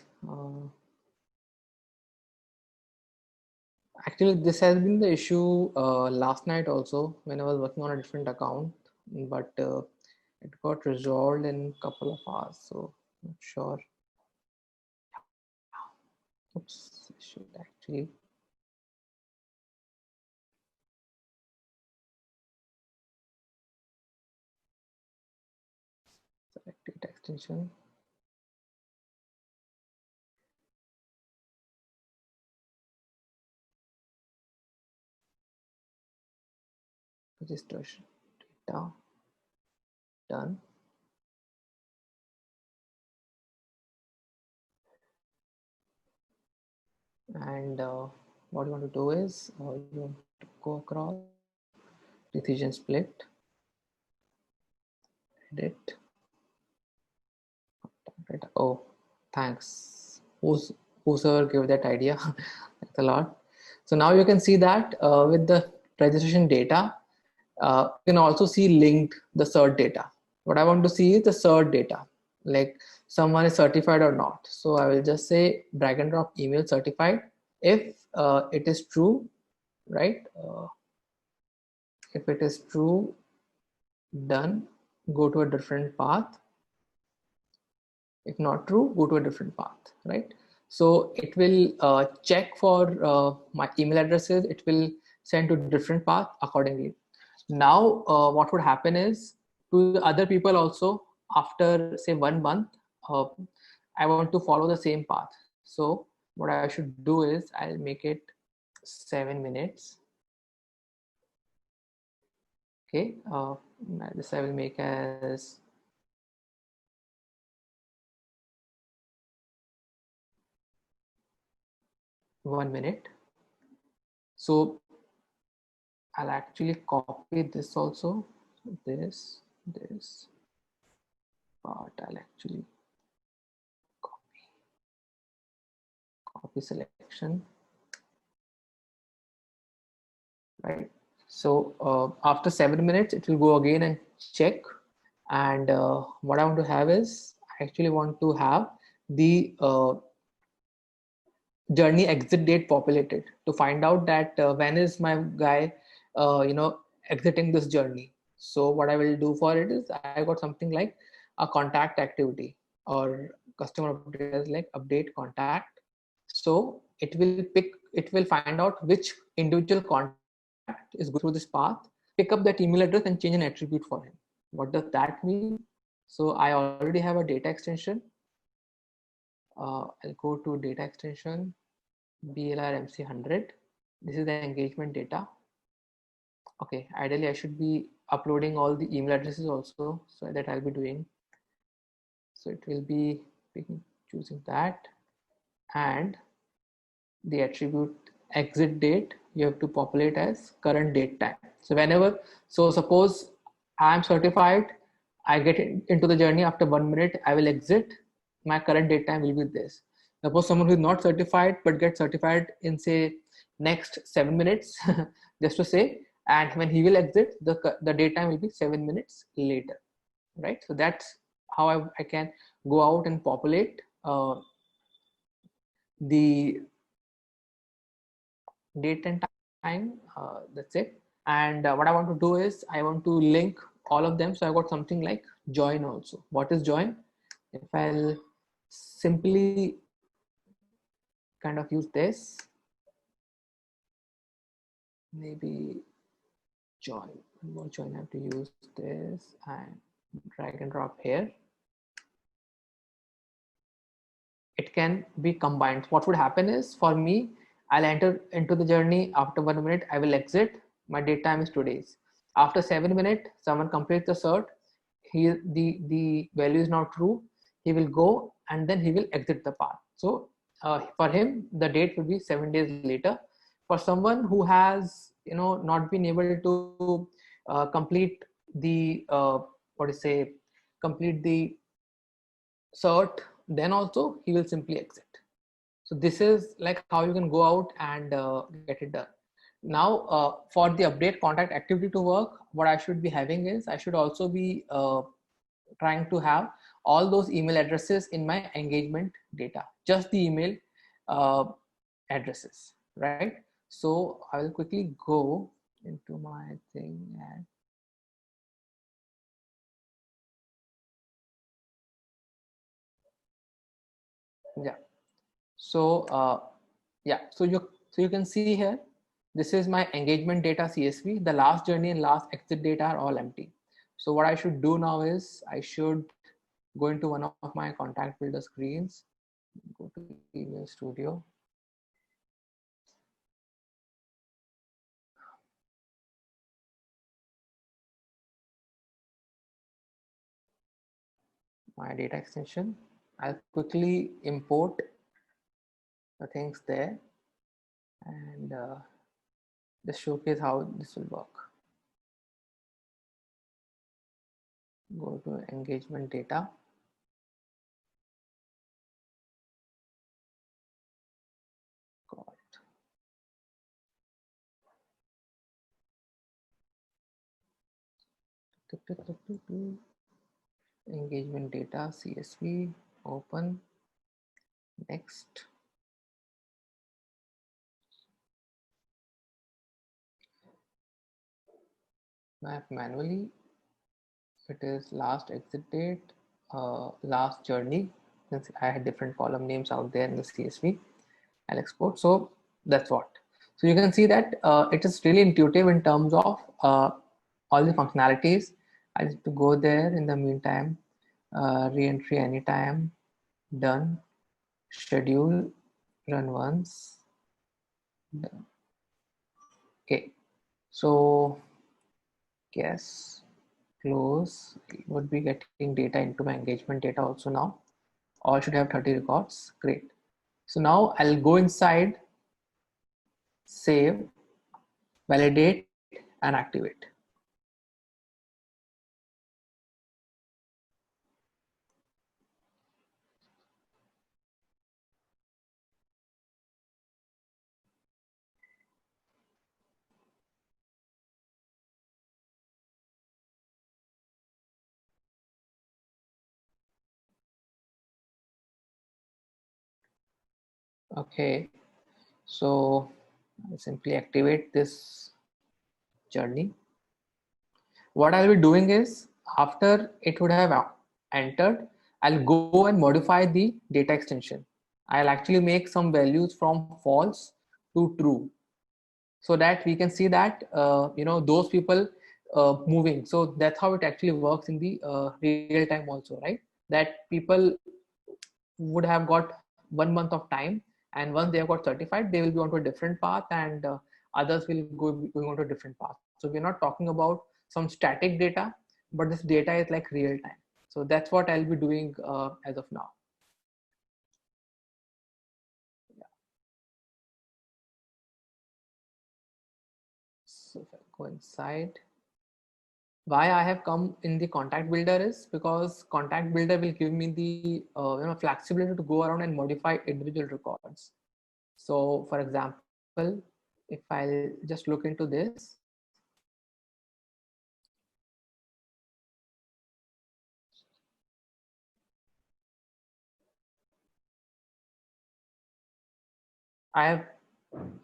Actually, this has been the issue last night also when I was working on a different account, but it got resolved in a couple of hours. So not sure. Oops, I should actually select data extension. Registration data done. And what you want to do is you want to go across decision split, edit data. Oh, thanks. Whosoever gave that idea. Thanks a lot. So now you can see that with the registration data, you can also see linked the cert data. What I want to see is the cert data, like someone is certified or not. So I will just say drag and drop email certified. If it is true, right? If it is true, done, go to a different path. If not true, go to a different path, right? So it will check for my email addresses. It will send to different path accordingly. Now what would happen is to the other people also, after say 1 month, uh, I want to follow the same path. So what I should do is I'll make it 7 minutes. Okay, this I will make as 1 minute. So I'll actually copy this also. This part I'll actually copy selection, right? So after 7 minutes, it will go again and check. And what I want to have is I actually want to have the journey exit date populated to find out that when is my guy exiting this journey. So what I will do for it is I got something like a contact activity or customer update like update contact. So it will find out which individual contact is going through this path, pick up that email address and change an attribute for him. What does that mean? So I already have a data extension. I'll go to data extension BLR MC100. This is the engagement data. Okay, ideally I should be uploading all the email addresses also, so that I'll be doing. So it will be choosing that, and the attribute exit date you have to populate as current date time. So whenever, so suppose I'm certified, I get into the journey after 1 minute, I will exit, my current date time will be this. Suppose someone who is not certified but gets certified in say next 7 minutes, just to say, and when he will exit, the date time will be 7 minutes later, right? So that's how I can go out and populate the date and time. That's it. And what I want to do is I want to link all of them. So I got something like join also. What is join? If I'll simply kind of use this, maybe join, one more join, I have to use this and drag and drop here. It can be combined. What would happen is for me, I'll enter into the journey after 1 minute, I will exit. My date time is 2 days. After 7 minutes, someone completes the cert. The value is not true. He will go and then he will exit the path. So for him, the date will be 7 days later. For someone who has not been able to complete the what to say complete the cert, then also he will simply exit. So this is like how you can go out and get it done. Now for the update contact activity to work, what I should be having is I should also be trying to have all those email addresses in my engagement data, just the email uh, addresses, right? So I will quickly go into my thing and yeah. So so you can see here, this is my engagement data CSV. The last journey and last exit data are all empty. So what I should do now is I should go into one of my contact builder screens, go to email studio. My data extension. I'll quickly import the things there and just showcase how this will work. Go to engagement data. God. Engagement data CSV, open, next. Map manually, it is last exit date, last journey. Since I had different column names out there in the CSV, I'll export. So that's what. So you can see that it is really intuitive in terms of all the functionalities. I need to go there in the meantime, re-entry anytime, done, schedule, run once, done. Okay, so yes, close, would be getting data into my engagement data also now. All should have 30 records. Great. So now I'll go inside, save, validate, and activate. Okay, so I'll simply activate this journey. What I'll be doing is, after it would have entered, I'll go and modify the data extension. I'll actually make some values from false to true, so that we can see that those people moving. So that's how it actually works in the real time also, right? That people would have got 1 month of time, and once they have got certified, they will be onto a different path, and others will go going onto a different path. So we're not talking about some static data, but this data is like real time. So that's what I'll be doing as of now. So if I go inside, why I have come in the contact builder is because contact builder will give me the flexibility to go around and modify individual records. So for example, if I'll just look into this, I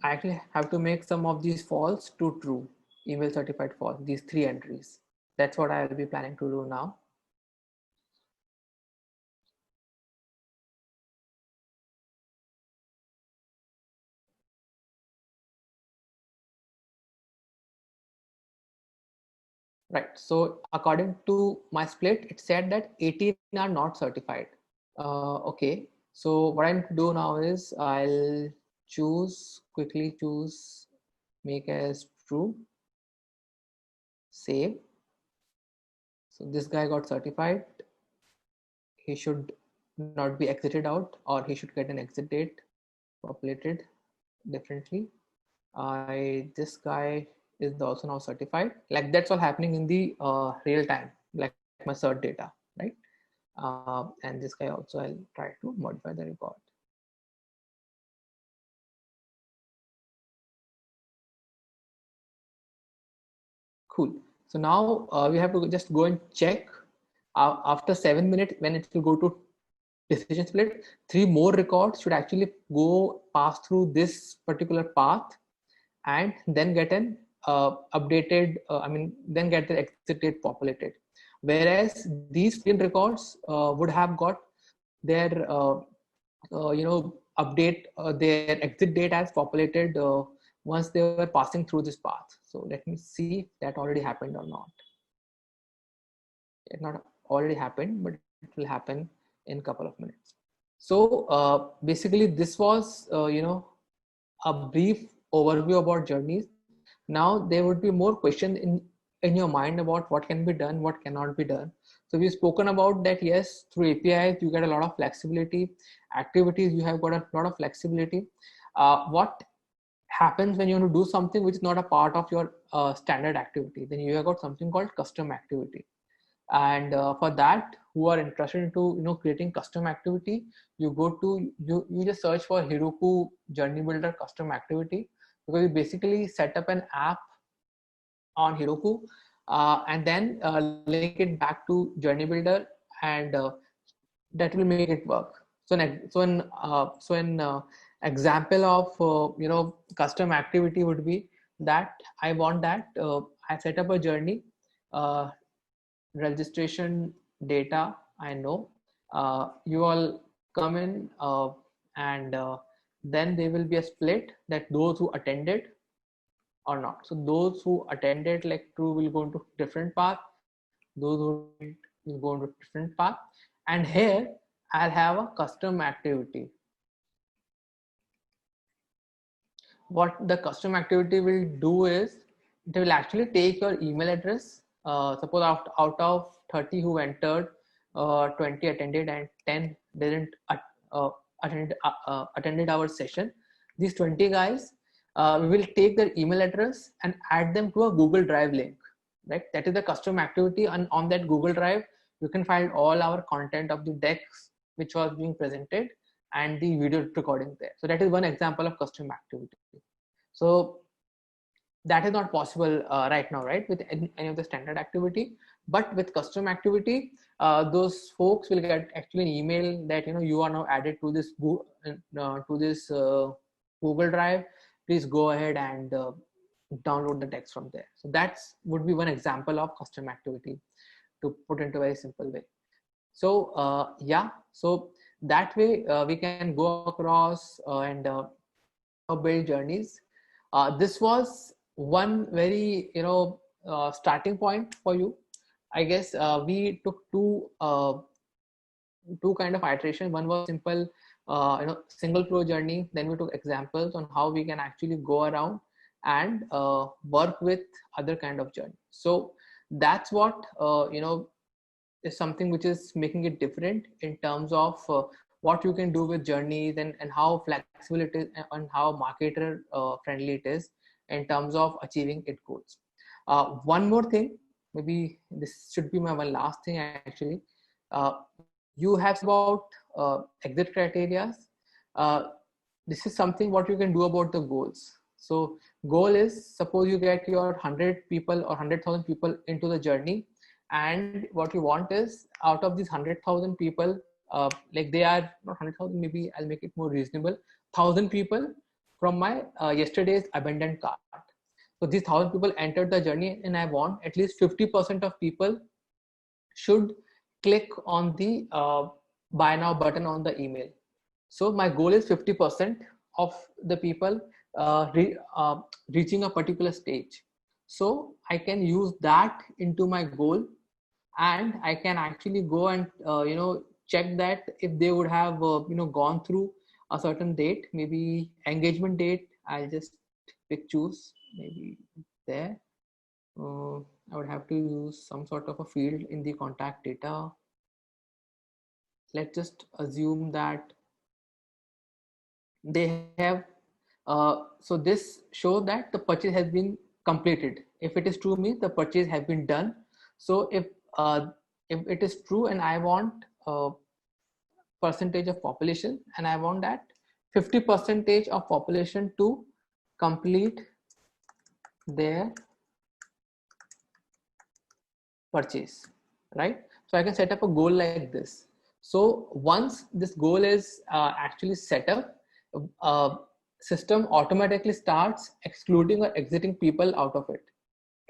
actually have to make some of these false to true, email certified false, these 3 entries. That's what I will be planning to do now. Right. So according to my split, it said that 18 are not certified. Okay. So what I need to do now is I'll quickly choose make as true, save. So this guy got certified. He should not be exited out, or he should get an exit date populated differently. This guy is also now certified. Like that's all happening in the real time, like my cert data, right? And this guy also, I'll try to modify the record. Cool. So now we have to just go and check After 7 minutes, when it will go to decision split, 3 more records should actually go pass through this particular path and then get an updated, then get the exit date populated. Whereas these 15 records would have got their, update their exit date as populated once they were passing through this path. So let me see if that already happened or not. It not already happened, but it will happen in a couple of minutes. So basically this was, a brief overview about journeys. Now there would be more questions in your mind about what can be done, what cannot be done. So we've spoken about that. Yes, through APIs you get a lot of flexibility. Activities, you have got a lot of flexibility. What happens when you want to do something which is not a part of your standard activity? Then you have got something called custom activity. And for that, who are interested into creating custom activity, you go to you just search for Heroku Journey Builder custom activity, because you basically set up an app on Heroku and then link it back to Journey Builder, and that will make it work. So an example of custom activity would be that I want that I set up a journey, registration data. I know you all come in and then there will be a split that those who attended or not. So those who attended like true will go into different path, those who didn't will go into different path. And here I'll have a custom activity. What the custom activity will do is it will actually take your email address. Suppose out of 30 who entered, 20 attended and 10 didn't attended our session. These 20 guys, we will take their email address and add them to a Google Drive link. Right, that is the custom activity, and on that Google Drive you can find all our content of the decks which was being presented and the video recording there. So that is one example of custom activity. So that is not possible right now, right, with any of the standard activity. But with custom activity, those folks will get actually an email that you are now added to this Google Drive. Please go ahead and download the text from there. So that's would be one example of custom activity, to put into a very simple way. So yeah, so that way we can go across and build journeys. This was one very starting point for you. I guess we took two kind of iteration. One was simple single flow journey. Then we took examples on how we can actually go around and work with other kind of journey. So that's what is something which is making it different in terms of what you can do with journeys, and how flexible it is, and how marketer friendly it is in terms of achieving its goals. One more thing, maybe this should be my one last thing actually. You have about exit criteria. This is something what you can do about the goals. So goal is, suppose you get your 100 people or 100,000 people into the journey, and what you want is out of these 100,000 people, like they are not 100,000, maybe I'll make it more reasonable, 1,000 people from my yesterday's abandoned cart. So these 1,000 people entered the journey, and I want at least 50% of people should click on the buy now button on the email. So my goal is 50% of the people reaching a particular stage. So I can use that into my goal, and I can actually go and check that if they would have gone through a certain date, maybe engagement date. I'll just choose maybe there. I would have to use some sort of a field in the contact data. Let's just assume that they have so this shows that the purchase has been completed. If it is true, means the purchase has been done. So if it is true, and I want percentage of population, and I want that 50% of population to complete their purchase, right? So I can set up a goal like this. So once this goal is actually set up, system automatically starts excluding or exiting people out of it,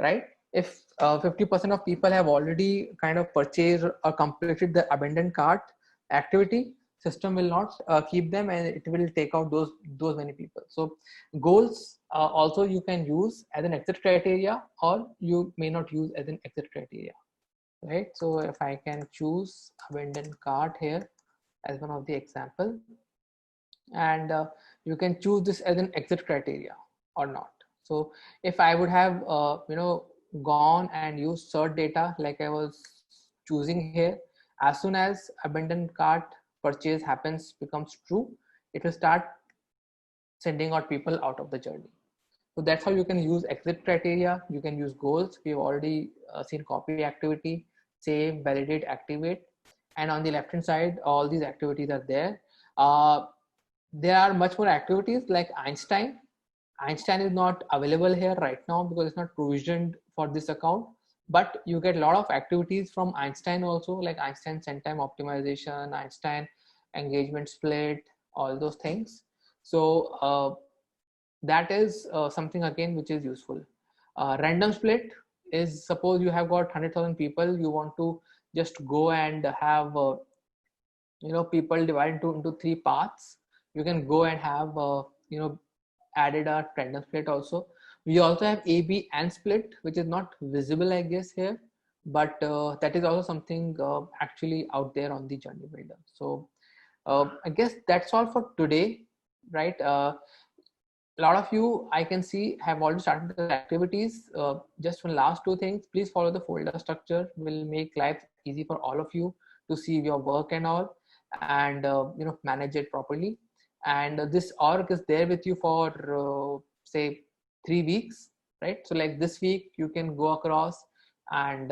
right? If 50% of people have already kind of purchased or completed the abandoned cart activity, system will not keep them, and it will take out those many people. So goals also you can use as an exit criteria, or you may not use as an exit criteria, right? So if I can choose abandoned cart here as one of the example, and you can choose this as an exit criteria or not. So if I would have gone and used cert data like I was choosing here, as soon as abandoned cart purchase happens becomes true, it will start sending out people out of the journey. So that's how you can use exit criteria. You can use goals. We've already seen copy activity, save, validate, activate. And on the left hand side, all these activities are there. There are much more activities like Einstein. Einstein is not available here right now because it's not provisioned for this account. But you get a lot of activities from Einstein also, like Einstein send time optimization, Einstein engagement split, all those things. So that is something again which is useful. Random split is, suppose you have got 100,000 people, you want to just go and have people divided into three paths. You can go and have added a random split also. We also have A, B, and split, which is not visible I guess here, but that is also something actually out there on the journey builder. So I guess that's all for today, right? A lot of you I can see have already started the activities. Just one last two things, please follow the folder structure, will make life easy for all of you to see your work and all, and manage it properly. And this org is there with you for say 3 weeks, right? So like this week you can go across and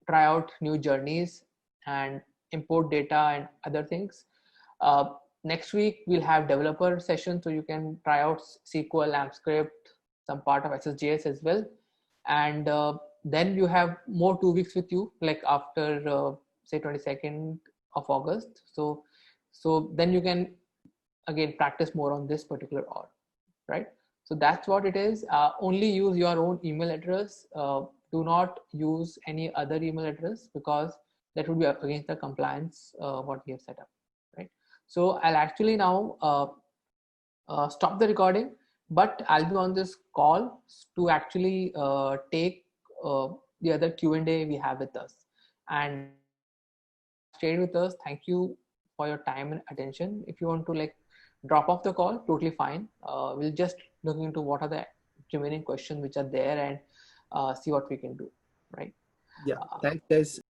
try out new journeys and import data and other things. Next week we'll have developer session, so you can try out SQL, AMP script, some part of SSJS as well. And then you have more 2 weeks with you, like after say 22nd of August. So then you can again practice more on this particular org, right? So that's what it is. Only use your own email address. Do not use any other email address, because that would be against the compliance what we have set up, right? So I'll actually now stop the recording, but I'll be on this call to actually take the other Q&A we have with us. And if you have stayed with us, thank you for your time and attention. If you want to like drop off the call, totally fine. We'll just look into what are the remaining questions which are there and see what we can do, right? Yeah, thanks guys.